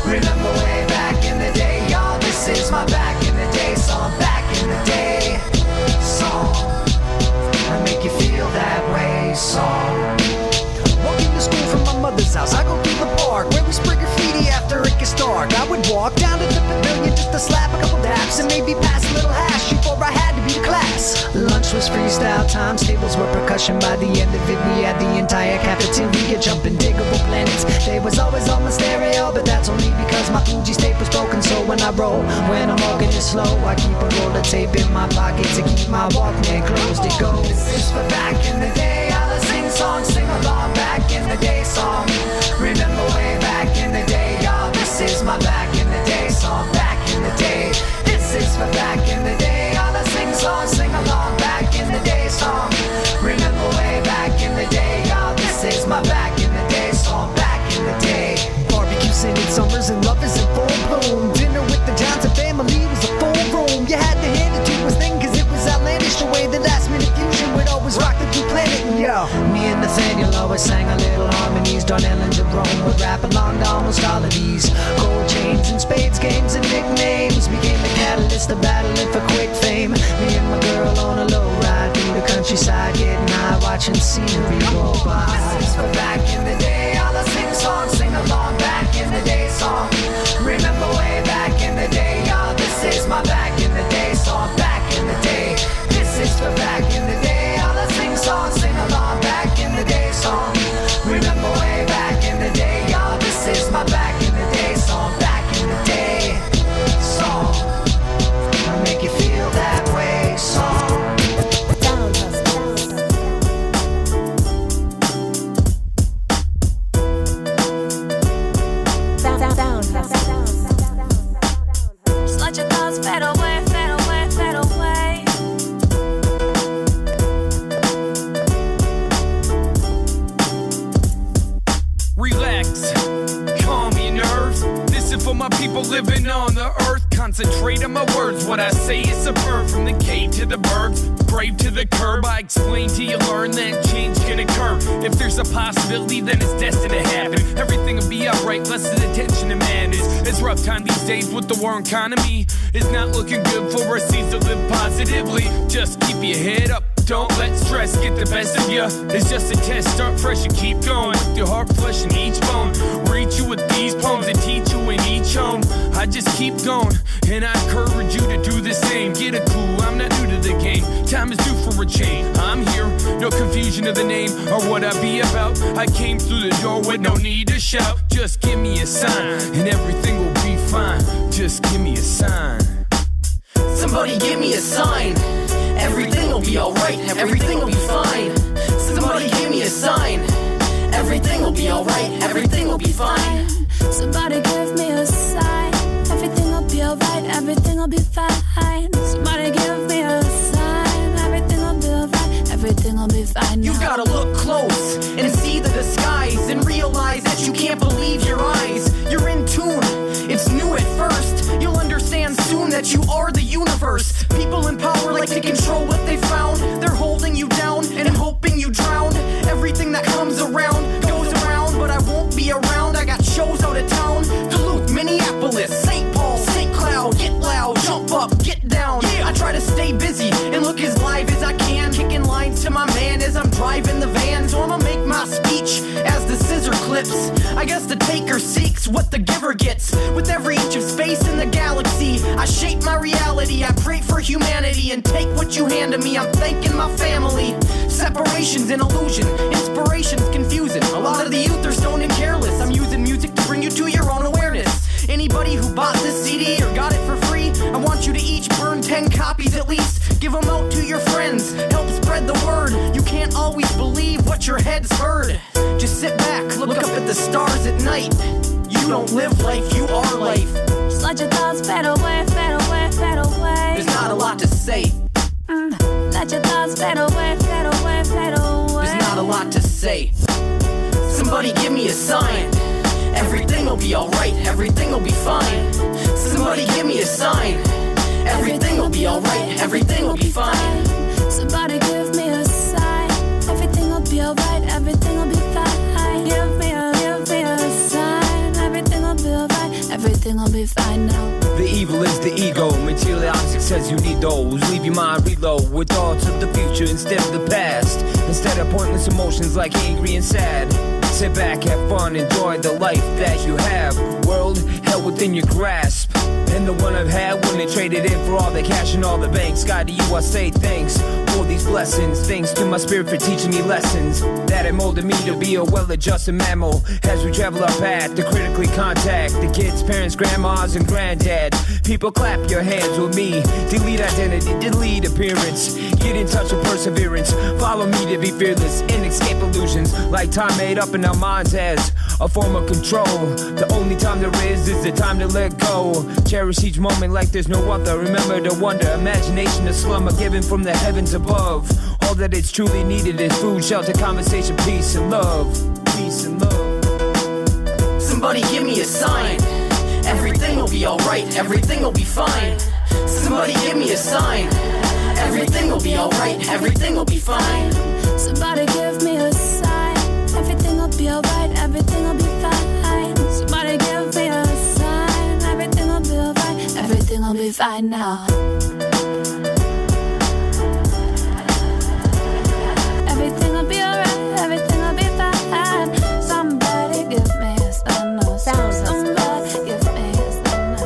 Remember way back in the day, y'all. This is my back in the day song. Back in the day song. I make you feel that way song. walk down to the pavilion just to slap a couple daps and maybe pass a little hash before I had to be to class. Lunch was freestyle time, tables were percussion. By the end of it, we had the entire cafeteria jumping diggable planets. They was always on my stereo, but that's only because my Fuji's tape was broken. So when I roll, when I'm walking it slow, I keep a roll of tape in my pocket to keep my Walkman closed. It goes, this is for back in the day. I'll sing songs, sing along, back in the day song. Remember way back in the day, y'all. This is my back in the day song, back in the day. This is for back in the day. I'll sing songs, sing along, back in the day song. Remember way back in the day, y'all. This is my back in the day song, back in the day. Barbecue scented summers and love is in full bloom. Dinner with the Johnson family was a full room. You had to hand it to his thing cause it was outlandish. The way the last minute fusion would always rock the blue planet. And yo, me and Nathaniel always sang a little harmonies. Darnell and Jerome would rap along to almost all of these. Gold chains and spades, games and nicknames became the catalyst of battling for quick fame. Me and my girl on a low ride through the countryside, getting high, watching scenery go by. This is for back in the day. I'll sing songs, sing along, back in the day song. Remember way back in the day, y'all. This is my back in the day song, back in the day. This is for back in the day. I'll sing songs, sing along, back in the day song. Remember way back in the day, y'all. This is my back in the day song, back in the day song. I'll make you feel that way song. Just let your thoughts fade away, fade away, fade away. Relax, calm your nerves. This is for my people living on the earth. Concentrate on my words. What I say is a verb. From the cave to the burbs, grave to the curb. I explain till you learn that change can occur. If there's a possibility, then it's destined to happen. Everything will be alright, less of the tension and madness. It's rough time these days with the war economy. It's not looking good for us to live positively. Just keep your head up. Don't let stress get the best of you. It's just a test, start fresh and keep going. With your heart, flesh, and each bone. Reach you with these poems and teach you in each home. I just keep going, and I encourage you to do the same. Get a clue, I'm not new to the game. Time is due for a change. I'm here, no confusion of the name or what I be about. I came through the door with no need to shout. Just give me a sign, and everything will be fine. Just give me a sign. Somebody give me a sign. Everything will be alright, everything will be fine. Somebody give me a sign. Everything will be alright, everything will be fine. Somebody give me a sign. Everything will be alright, everything will be fine. Somebody give me a sign. Everything will be alright, everything will be fine. You gotta look close and see the disguise and realize that you can't believe your eyes. You're in tune, it's new at first. You'll understand soon that you are the universe. People in power like to control what they found. They're holding you down and hoping you drown. Everything that comes around goes around, but I won't be around. I got shows out of town. Duluth, Minneapolis, St. Paul, St. Cloud. Get loud, jump up, get down. I try to stay busy and look as live as I can. Kicking lines to my man as I'm driving the van. So I'ma make my speech as the scissor clips. I guess the taker seeks what the giver gets. With every inch of space in the galaxy, I shape my reality. I pray for humanity and take what you hand to me. I'm thanking my family. Separation's an illusion, inspiration's confusing. A lot of the youth are stoned and careless. I'm using music to bring you to your own awareness. Anybody who bought this CD or got it for free, I want you to each burn 10 copies at least. Give them out to your friends, help spread the word. You can't always believe what your head's heard. Just sit back, look up at the stars at night. You don't live life, you are life. Just let your thoughts fade away, fade away, fade away. There's not a lot to say. Let your thoughts fade away, fade away, fade away. There's not a lot to say. Somebody give me a sign. Everything will be alright, everything will be fine. Somebody give me a sign. Everything will be alright, everything will be fine. Somebody give me a sign. Everything will be alright, everything will be fine. Give me a sign. Everything will be alright, everything will be fine now. The evil is the ego. Material object says you need those. Leave your mind reload with thoughts of the future instead of the past. Instead of pointless emotions like angry and sad. Sit back, have fun, enjoy the life that you have. World, hell within your grasp. And the one I've had when they traded in for all the cash and all the banks. God, to you I say thanks for these blessings. Thanks to my spirit for teaching me lessons that it molded me to be a well-adjusted mammal. As we travel our path to critically contact the kids, parents, grandmas, and granddad. People clap your hands with me. Delete identity, delete appearance. Get in touch with perseverance. Follow me to be fearless and escape illusions like time made up in our minds as a form of control. The only time there is the time to let go. Cherish each moment like there's no other. Remember to wonder, imagination, the slumber given from the heavens above. All that it's truly needed is food, shelter, conversation, peace and love. Peace and love. Somebody give me a sign. Everything will be alright, everything will be fine. Somebody give me a sign. Everything will be alright, everything will be fine. Somebody give me a sign. Everything will be alright, everything will be fine. Somebody give me a sign. Everything will be alright, everything will be fine now. Everything will be alright, everything will be fine. Somebody give me a sign. Somebody give me a sign.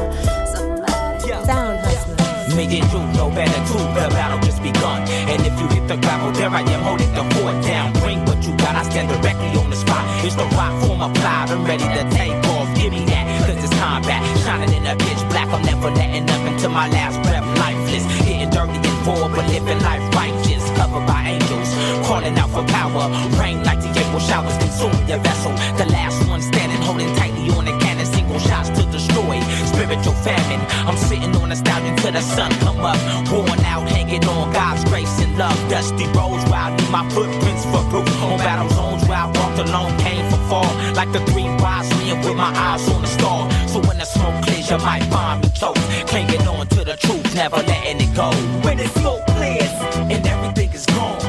Somebody. Sound hustler. Me and you know better too, the battle just begun. And if you hit the gravel, there I am holding the fort down. Bring what you got, I stand directly on the spot. It's the rock form applied, I'm ready to take off. Give me that, cause it's combat. Shining in a pitch black, I'm never letting up until my last breath. Lifeless, getting dirty and forward, but living life righteous. Covered by angels, calling out for power. Rain like the April showers, consuming your vessel. The last one standing, holding tightly on the cannon. Single shots to destroy, spiritual famine. I'm sitting on a stallion till the sun come up. Worn out, hanging on God's grace and love. Dusty roads where I need my footprints for proof. On battle zones where I walked alone, came for fall. Like the three wise men with my eyes on the star. So when the smoke clears, you might find me choked. Clinging on to the truth, never letting it go. When the smoke clears and everything is gone,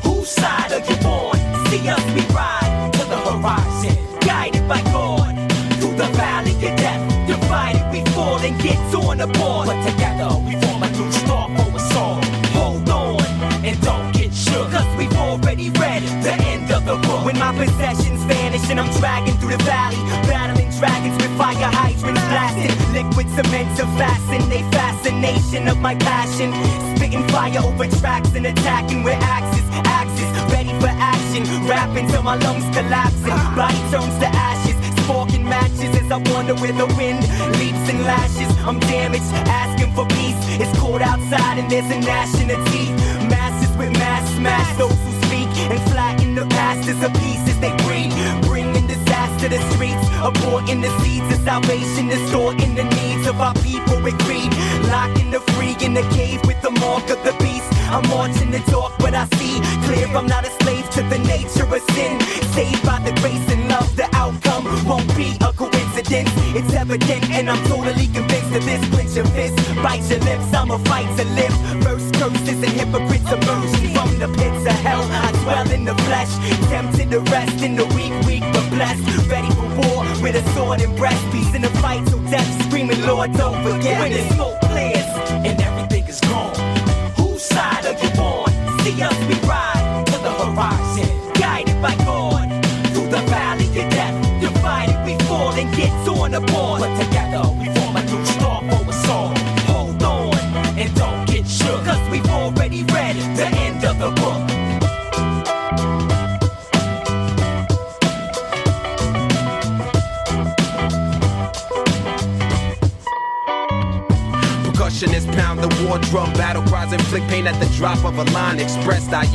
whose side are you on? See us, we ride to the horizon, guided by God. Through the valley of death, divided we fall and get torn apart. But together we form a new star for us all. Hold on and don't get shook, cause we've already read the end of the book. When my possessions vanish and I'm dragging through the valley, battling dragons with fire hydrants blasting. Liquid cement to fasten, a fascination of my passion. Spitting fire over tracks and attacking with axes, ready for action. Rapping till my lungs collapsing, body turns to ashes. Sparking matches as I wonder where the wind leaps and lashes. I'm damaged, asking for peace. It's cold outside and there's a gnashing of teeth. Masses with mass smash those who speak and flatten the pastors of pieces they breed. Bringing disaster to streets, aborting the seeds of salvation, distorting the needs of our people with greed. Locking the free in the cave with the mark of the beast. I'm marching the dark, but I see clear I'm not a slave to the nature of sin. Saved by the grace and love, the outcome won't be a coincidence. It's evident and I'm totally convinced of this. Clench your fist, bite your lips, I'ma fight to live. First curses and hypocrites emerge from the pits of hell. I dwell in the flesh, tempted to rest in the weak but blessed. Ready for war with a sword and breast. Peace in the fight till death, screaming Lord don't forget. When the smoke clears and everything is gone, whose side are you on? See us, we ride to the horizon, guided by God. Through the valley of death, divided we fall and get torn apart. But together we form a new star for us all. Hold on and don't get shook, cause we've already read the end of the book. Percussionist pound the war drum, battle cries inflict pain at the drop of a line expressed. I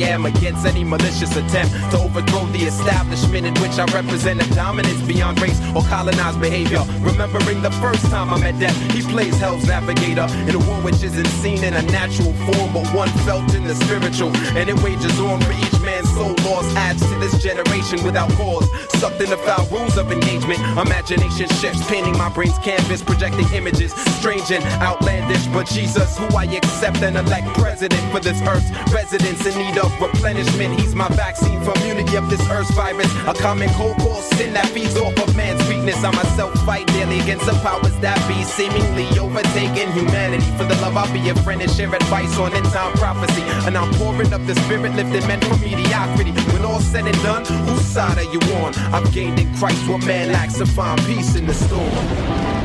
am against any malicious attempt to overthrow the establishment in which I represent a dominance beyond race or colonized behavior. Remembering the first time I met death, he plays hell's navigator in a war which isn't seen in a natural form, but one felt in the spiritual. And it wages on for each man's soul lost, adds to this generation without cause. Sucked in the foul rules of engagement, imagination shifts, painting my brain's canvas, projecting images strange and outlandish, but Jesus, who I accept and elect president for this earth's residents in need of replenishment. He's my vaccine for immunity of this earth's virus, a common cold cause sin that feeds off of man's weakness. I myself fight daily against the powers that be, seemingly overtaking humanity. For the love I'll be a friend and share advice on end time prophecy, and I'm pouring up the spirit lifting men from mediocrity. When all's said and done, whose side are you on? I've gained in Christ what man lacks, to find peace in the storm.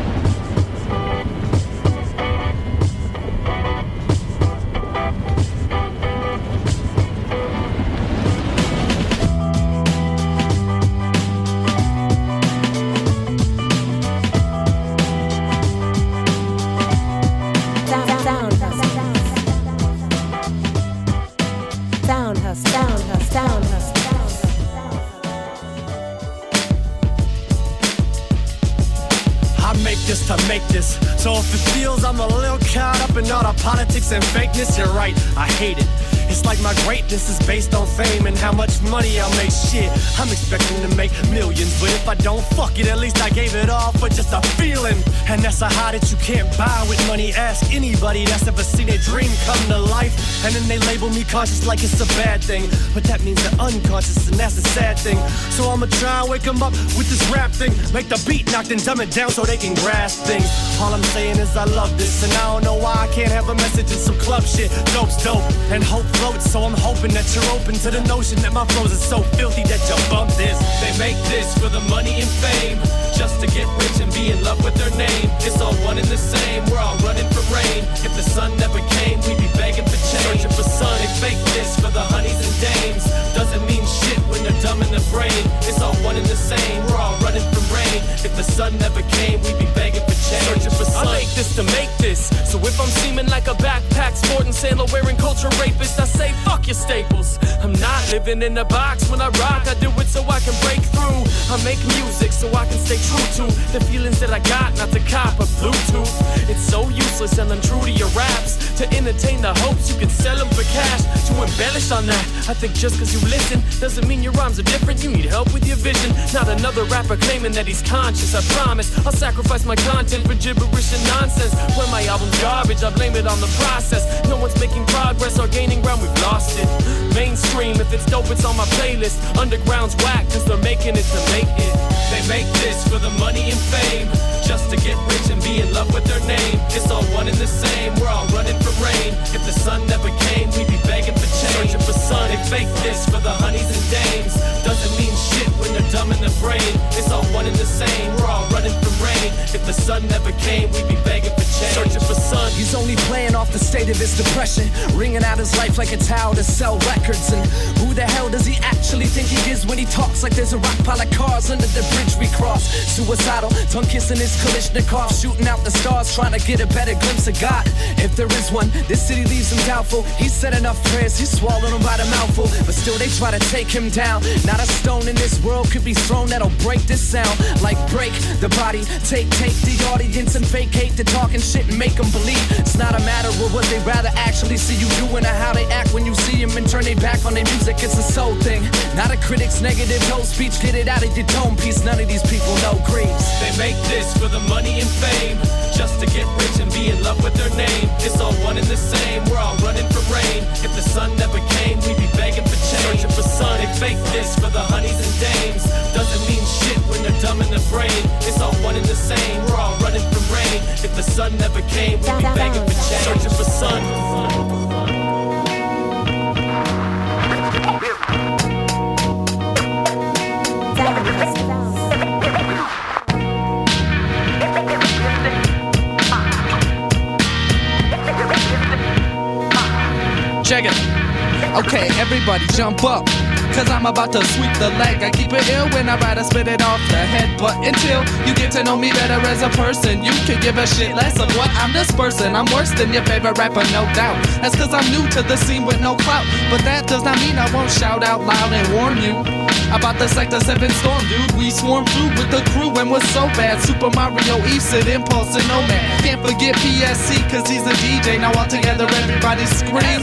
this to make this. So if it feels I'm a little caught up in all the politics and fakeness, you're right, I hate it. It's like my greatness is based on fame and how much money I'll make. Shit, I'm expecting to make millions, but if I don't fuck it, at least I gave it all for just a feeling. And that's a high that you can't buy with money. Ask anybody that's ever seen a dream come to life, and then they label me conscious like it's a bad thing. But that means they're unconscious, and that's the sad thing. So I'ma try and wake them up with this rap thing. Make the beat knock and dumb it down so they can grasp things. All I'm saying is I love this, and I don't know why I can't have a message in some club shit. Dope's dope, and hope floats, so I'm hoping that you're open to the notion that my flows are so filthy that you bump this. They make this for the money and fame, just to get rich and be in love with their name. It's all one and the same, we're all running from rain. If the sun never came, we'd be begging for change. Searching for sun, they fake this for the honeys and dames. Doesn't mean shit when they're dumb in the brain. It's all one and the same, we're all running from rain. If the sun never came, we'd be begging for change. Searching for sun. I make this to make this, so if I'm seeming like a backpack sporting sandal wearing culture rapist, I say fuck your staples. I'm not living in a box when I rock, I do it so I can break through. I make music so I can stay true to the feelings that I got, not the cop of Bluetooth. It's so useless and untrue to your raps to entertain the hopes you can sell them for cash. To embellish on that, I think just cause you listen doesn't mean your rhymes are different. You need help with your vision, not another rapper claiming that he's conscious. I promise I'll sacrifice my content for gibberish and nonsense. When my album's garbage, I blame it on the process. No one's making progress or gaining ground, we've lost it. Mainstream, if it's dope, it's on my playlist. Underground's whack, cause they're making it to make it. They make this for the money and fame, just to get rich and be in love with their name. It's all one and the same, we're all running from rain. If the sun never came, we'd be begging for change. Searching for sun, they fake this for the honeys and dames. Doesn't mean shit when they're dumb in the brain. It's all one and the same, we're all running from rain. If the sun never came, we'd be begging for change. Searching for sun. He's only playing off the state of his depression, wringing out his life like a towel to sell records. And who the hell does he actually think he is when he talks like there's a rock pile of cars under the bridge we cross? Suicidal, tongue kissing his Kalishnikov, shooting out the stars, trying to get a better glimpse of God. If there is one, this city leaves him doubtful. He's said enough prayers, he's swallowed them by the mouthful, but still they try to take him down. Not a stone in this world could be thrown that'll break this sound. Like break the body, take the audience and vacate the talking shit and make them believe it's not a matter of what they rather actually see you doing or how they act when you see them and turn their back on their music. It's a soul thing, not a critic's negative no speech. Get it out of your tone piece, none of these people know griefs. They make this for the money and fame, just to get rich and be in love with their name. It's all one and the same, we're all running from rain. If the sun never came, we'd be begging for change. Searching for sun, they fake this for the honeys and dames. Doesn't mean shit when they're dumb in the brain. It's all one and the same, we're all running from rain. If the sun never came, we'd be begging for change. Searching for sun. Check it. Okay, everybody jump up, cause I'm about to sweep the leg. I keep it ill when I ride, I spit it off the head. But until you get to know me better as a person, you can give a shit less of what I'm dispersing. I'm worse than your favorite rapper, no doubt. That's cause I'm new to the scene with no clout, but that does not mean I won't shout out loud and warn you about the Sector 7 storm, dude. We swarmed through with the crew and was so bad. Super Mario, Easted, Impulse, and Nomad. Can't forget PSC, cause he's a DJ. Now all together everybody scream.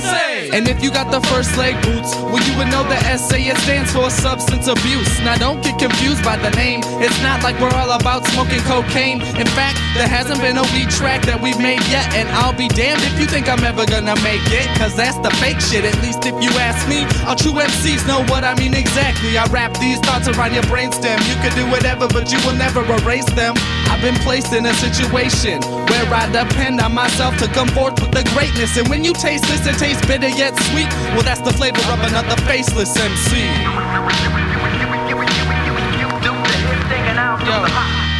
And if you got the first leg boots, well you would know the SA, it stands for substance abuse. Now don't get confused by the name, it's not like we're all about smoking cocaine. In fact, there hasn't been a weed track that we've made yet, and I'll be damned if you think I'm ever gonna make it, cause that's the fake shit, at least if you ask me. All true MCs know what I mean exactly. I wrap these thoughts around your brainstem. You can do whatever, but you will never erase them. I've been placed in a situation where I depend on myself to come forth with the greatness. And when you taste this, it tastes bitter yet sweet. Well, that's the flavor of another faceless MC. Yo,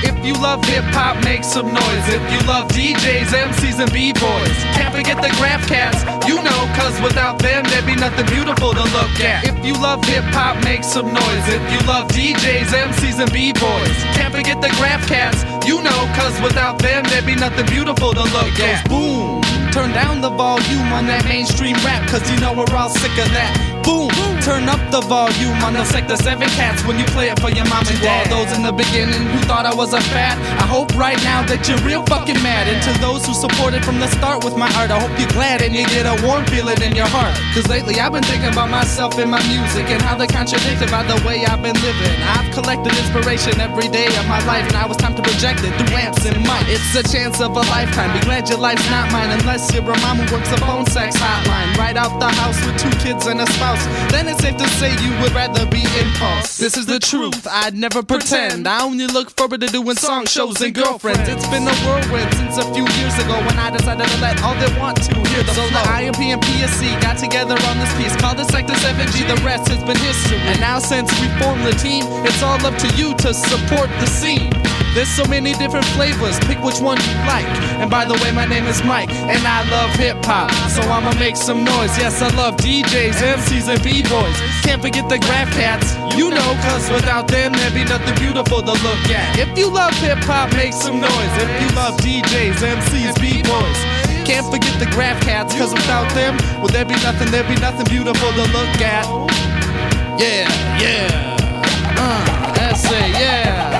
if you love hip-hop, make some noise. If you love DJs, MCs, and B-boys, can't forget the graph cats, you know, cause without them, there'd be nothing beautiful to look at. If you love hip-hop, make some noise. If you love DJs, MCs, and B-boys, can't forget the graph cats, you know, cause without them, there'd be nothing beautiful to look at. Boom! Turn down the volume on that mainstream rap, cause you know we're all sick of that. Boom! Turn up the volume on the Sector 7 cats when you play it for your mom and dad. To all those in the beginning who thought I was a fat. I hope right now that you're real fucking mad. And to those who supported from the start with my art, I hope you're glad and you get a warm feeling in your heart. Cause lately I've been thinking about myself and my music and how they're contradicted by the way I've been living. I've collected inspiration every day of my life. Now it's time to project it through amps and mic. It's a chance of a lifetime. Be glad your life's not mine unless you're a mom who works a phone sex hotline. Right out the house with 2 kids and a spouse. Then it's safe to say you would rather be impulse. This is the truth, I'd never pretend. I only look forward to doing song shows and girlfriends. It's been a whirlwind since a few years ago when I decided to let all they want to hear the flow. The IMP and PSC got together on this piece called the Sector 7G. The rest has been history. And now since we formed the team, it's all up to you to support the scene. There's so many different flavors, pick which one you like. And by the way, my name is Mike, and I love hip-hop, so I'ma make some noise. Yes, I love DJs, MCs, and B-boys. Can't forget the Graph Cats, you know, cause without them, there'd be nothing beautiful to look at. If you love hip-hop, make some noise. If you love DJs, MCs, B-boys. Can't forget the Graph Cats, cause without them, well, there'd be nothing beautiful to look at. Yeah, yeah, that's it, yeah.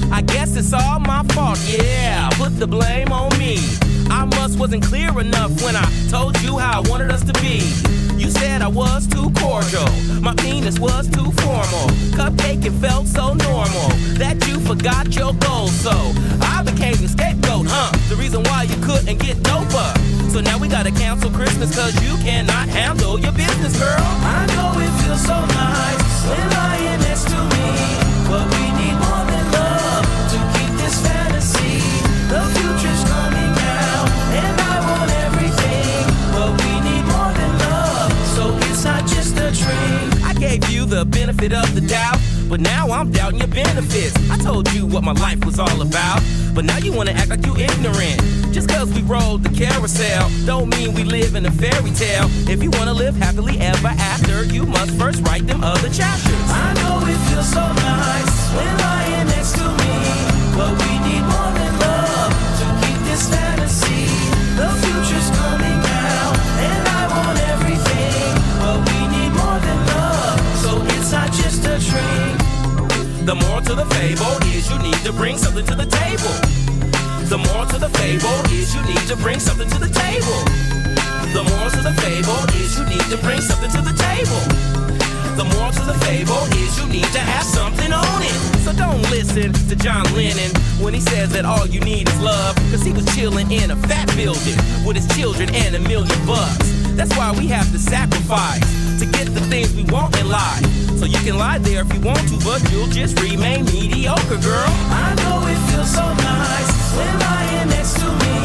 I guess it's all my fault, yeah, put the blame on me. I wasn't clear enough when I told you how I wanted us to be. You said I was too cordial, my penis was too formal. Cupcake felt so normal that you forgot your goals. So I became the scapegoat, the reason why you couldn't get doper. So now we gotta cancel Christmas cause you cannot handle your business, girl. I know it feels so nice when lying next to me, but we need more than love to keep this fantasy. The future's coming now, and I want everything, but we need more than love, so it's not just a dream. I gave you the benefit of the doubt, but now I'm doubting your benefits. I told you what my life was all about, but now you wanna act like you ignorant. Just cause we rode the carousel don't mean we live in a fairy tale. If you wanna live happily ever after, you must first write them other chapters. I know it feels so nice when lying next to me, but we need more than love to keep this fantasy. The future's coming now, and I want everything, but we need more than love, so it's not just a dream. The moral to the fable is you need to bring something to the table. The moral to the fable is you need to bring something to the table. The moral to the fable is you need to bring something to the table. The moral to the fable is you need to have something on it. So don't listen to John Lennon when he says that all you need is love, cause he was chilling in a fat building with his children and $1 million. That's why we have to sacrifice to get the things we want in life. So you can lie there if you want to, but you'll just remain mediocre, girl. I know it feels so nice when lying next to me,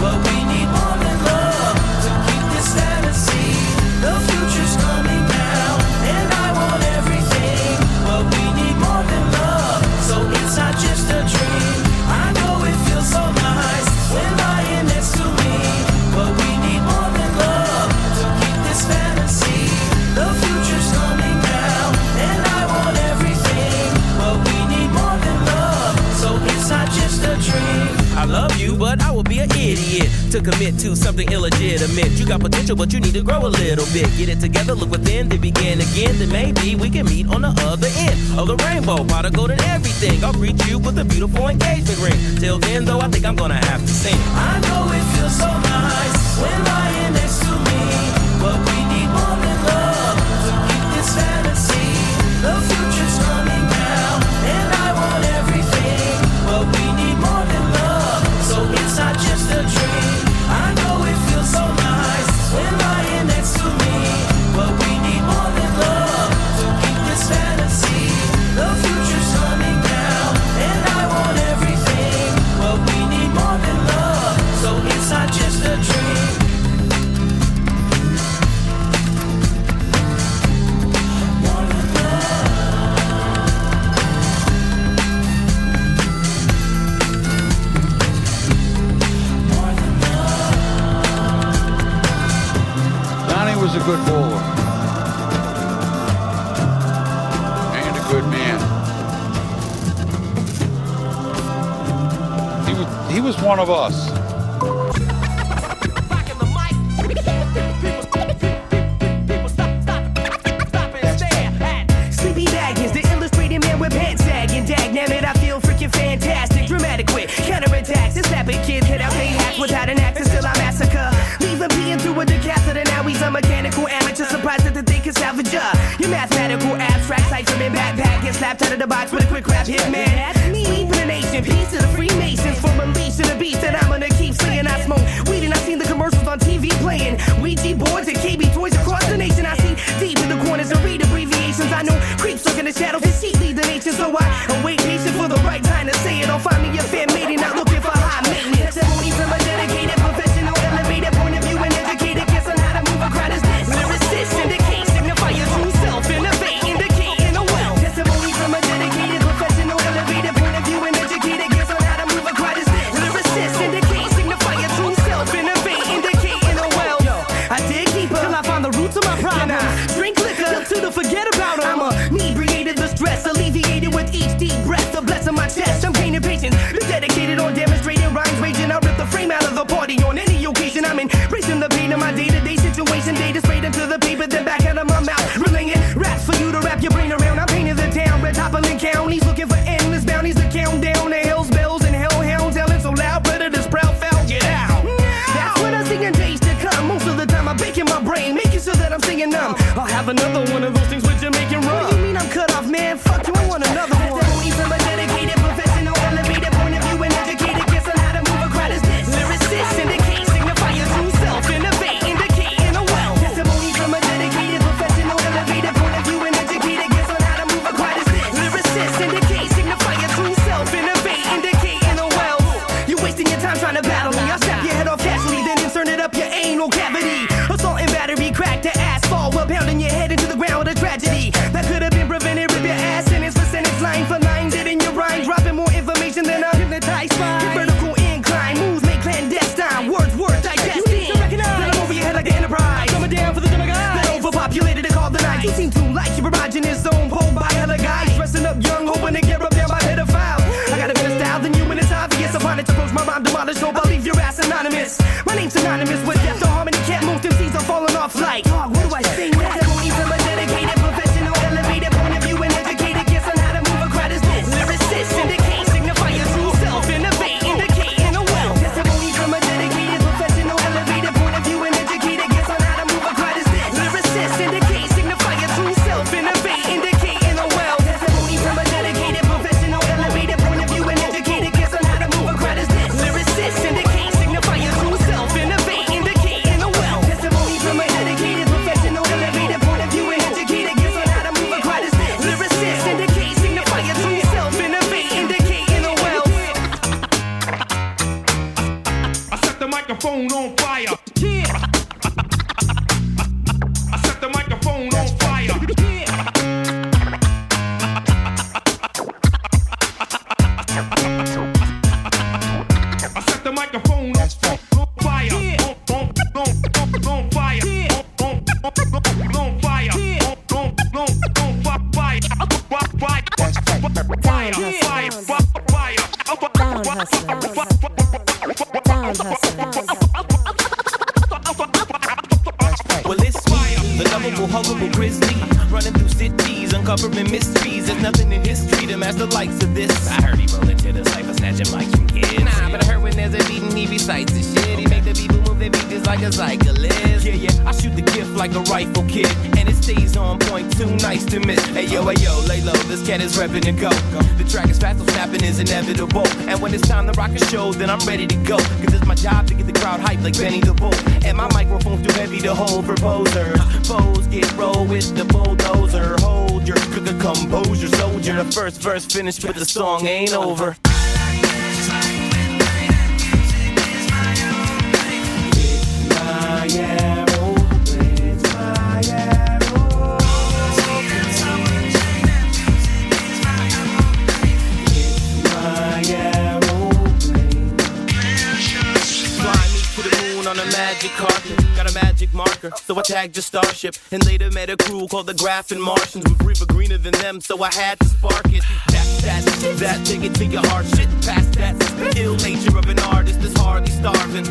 but we need more than love to keep this fantasy. The future's coming now, and I want everything, but we need more than love, so it's not just a dream. I know it feels so nice when lying next to me, but we need more than love to keep this fantasy. The future's coming now, and I want everything, but we need more than love, so it's not just a dream. I love you, but I would be an idiot to commit to something illegitimate. You got potential, but you need to grow a little bit. Get it together, look within, then begin again. Then maybe we can meet on the other end of the rainbow. Pot of gold and everything. I'll greet you with a beautiful engagement ring. Till then, though, I think I'm gonna have to sing. I know it feels so nice when lying next to me, but we need more than love to keep this fantasy. The future's coming now, and I want everything, but we need more than love, so it's not just a dream. I know it feels so nice when lying next to me, but we need more than love to keep this fantasy. The future's coming now, and I want everything, but was a good bowler and a good man. He was one of us. Sleepy Baggins, the illustrated man with pants sagging. Dagnabbit, I feel freaking fantastic. Dramatic wit, counterattacks. This snapping kid hit out they hack without an axe, and still I massacre. Leave him peeing through a decatheter. Now he's a mechanical amateur. Surprised that they can salvage ya. Your mathematical abstract cipher in backpack. Get slapped out of the box with a quick rap hit, man. That's me. Sweeping the nation, peace to the Freemasons. From release to the beast that I'm gonna keep slaying. I smoke weed and I seen the commercials on TV playing. Ouija boards and KB toys across the nation. I see deep in the corners and read abbreviations. I know creeps lurk in the shadows and sheep lead the nation. So I await patient for the right time to say it. Don't find me a fan mating, not looking for high maintenance. Testimony from a dedicated professional, elevated point of view and educated guess on how to move a crowd is this. Lyricist indicate, signify your true self, innovate, indicate in a well. Testimony from a dedicated professional, elevated point of view and educated guess on how to move a crowd is this. Lyricist indicate, signify your true self, innovate, indicate in a well. Yo, I dig deeper till I find the roots of my problem. Drink liquor till to forget about them. I'm a inebriated the stress, alleviated with each deep breath. The bless of my chest, I'm gaining patience. Been dedicated on demonstrating rhymes, raging. I rip the frame out of the party on any occasion. I'm embracing the pain of my day-to-day situation. Data straight into the paper, then back out of my mouth. Relaying raps for you to wrap your brain around. I'm painting the town, red toppling counties, looking for endless bounties to count down the hills, bells, and hellhounds. Howling so loud, predators proud foul, get out. That's what I'm singing days to come. Most of the time I'm baking my brain, making sure that I'm singing numb. I'll have another one of those things with Jamaican rum. What do you mean I'm cut off, man? Fuck you, I want another one. Testimony from a dedicated professional, elevated point of view and educated guess on how to move a crowd is this. Lyricist indicate, signify your true self, innovate, indicate in a well. Testimony from a dedicated professional, elevated point of view and educated guess on how to move a crowd is this. Lyricist indicate, signify your true self, innovate, indicate in a well. You wasting your time trying to battle me. I'll snap your head off casually, then insert it up your anal cavity. Assault and battery, crack to asphalt, while pounding your head into the ground with a tragedy that could have been prevented. Rip your ass sentence for sentence, line for line, dead in your rhyme, dropping more information than a hypnotized spine. Your vertical incline, moves make clandestine, words digesting. You need to recognize that I'm over your head like the Enterprise. Coming down for the demigod that overpopulated and called the night. You seem to like your erogenous zone, pulled by hella guys, dressing up young, hoping to get rubbed down by pedophiles. I got a better style than you, and it's obvious. Upon it to approach my rhyme demolished, hope I'll leave your ass anonymous. My name's synonymous with death, the harmony can't move, them seas are falling off like. Dog, what do I say now? Testimony from a dedicated professional, elevated point of view and educated guess on how to move a crowd is this. Lyricist indicate, signify your true self, innovate, indicate in a well. Testimony from a dedicated professional, elevated point of view and educated guess on how to move a crowd is this. Lyricist indicate, signify your true self, innovate, indicate in a well. Testimony from a dedicated professional, elevated point of view and educated guess on how to move a crowd is this. Lyricist indicate, signify your true self, innovate, indicate in a well. Testimony from a dedicated professional, elevated point of view and educated guess on how to move a crowd is this. Lyricist indicate, signify your true self, innovate, indicate in a well. I set the microphone on fire. Yeah. I set the microphone on fire. Yeah. I set the microphone on fire. Yeah. On fire. Yeah. On fire. Yeah. On fire. Well, it's me, the lovable, huggable grizzly, running through cities, uncovering mysteries. There's nothing in history to match the likes of this. I heard he roll into the cypher, snatching mics from kids. Nah, but I heard when there's a beat, he recites the shit. He make the people move their beat just like a cyclist. Yeah, I shoot the gift like a rifle kid, and it stays on point, too nice to miss. Hey yo, lay low, this cat is repping to go. The track is fast, so snapping is inevitable. And when it's time to rock a show, then I'm ready to go. Cause it's my job to get the crowd hyped like Benny the Bull. And my microphone's too heavy to hold for posers. Foes get roll with the bulldozer. Hold your composure, soldier. The first verse finished, but the song ain't over. on a magic carpet. Got a magic marker, so I tagged your starship. And later met a crew called the Graphing Martians with river greener than them, so I had to spark it. That, take it to your heart. Shit past that. Ill nature of an artist is hardly starving.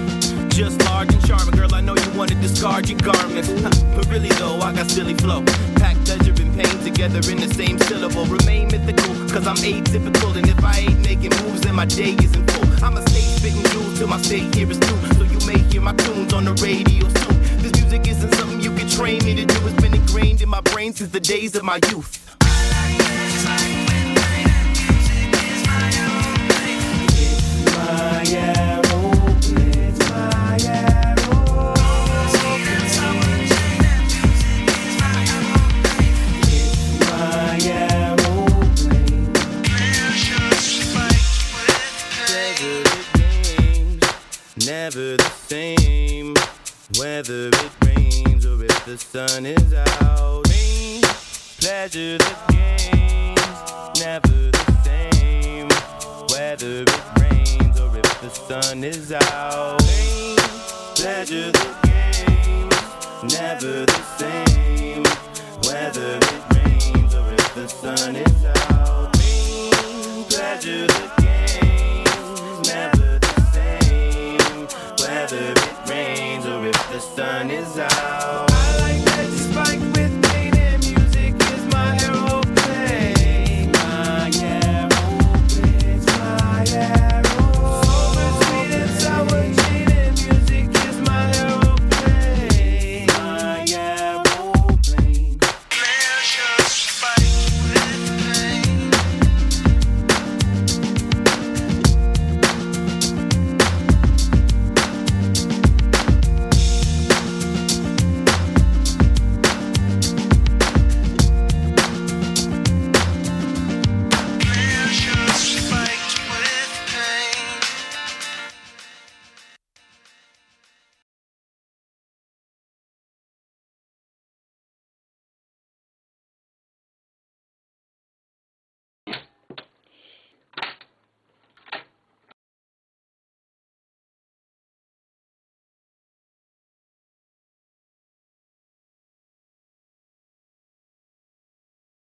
Just large and charming, girl, I know you wanna discard your garments. But really though, I got silly flow. Pack pleasure and pain together in the same syllable. Remain mythical, cause I'm atypical. And if I ain't making moves, then my day isn't full. I'ma stay spitting jewels till my stay here is through. So you may hear my tunes on the radio soon. This music isn't something you can train me to do. It's been ingrained in my brain since the days of my youth. My aeroplane, it's my aeroplane. It's my aeroplane. Pleasure games, never the same. Whether it rains or if the sun is out. Pleasure the games, never the same. Whether it rains or if the sun is out. Pleasure the games, never the same. Whether it rains or if the sun is out. Pleasure the games, never the same. Whether it rains or if the sun is out.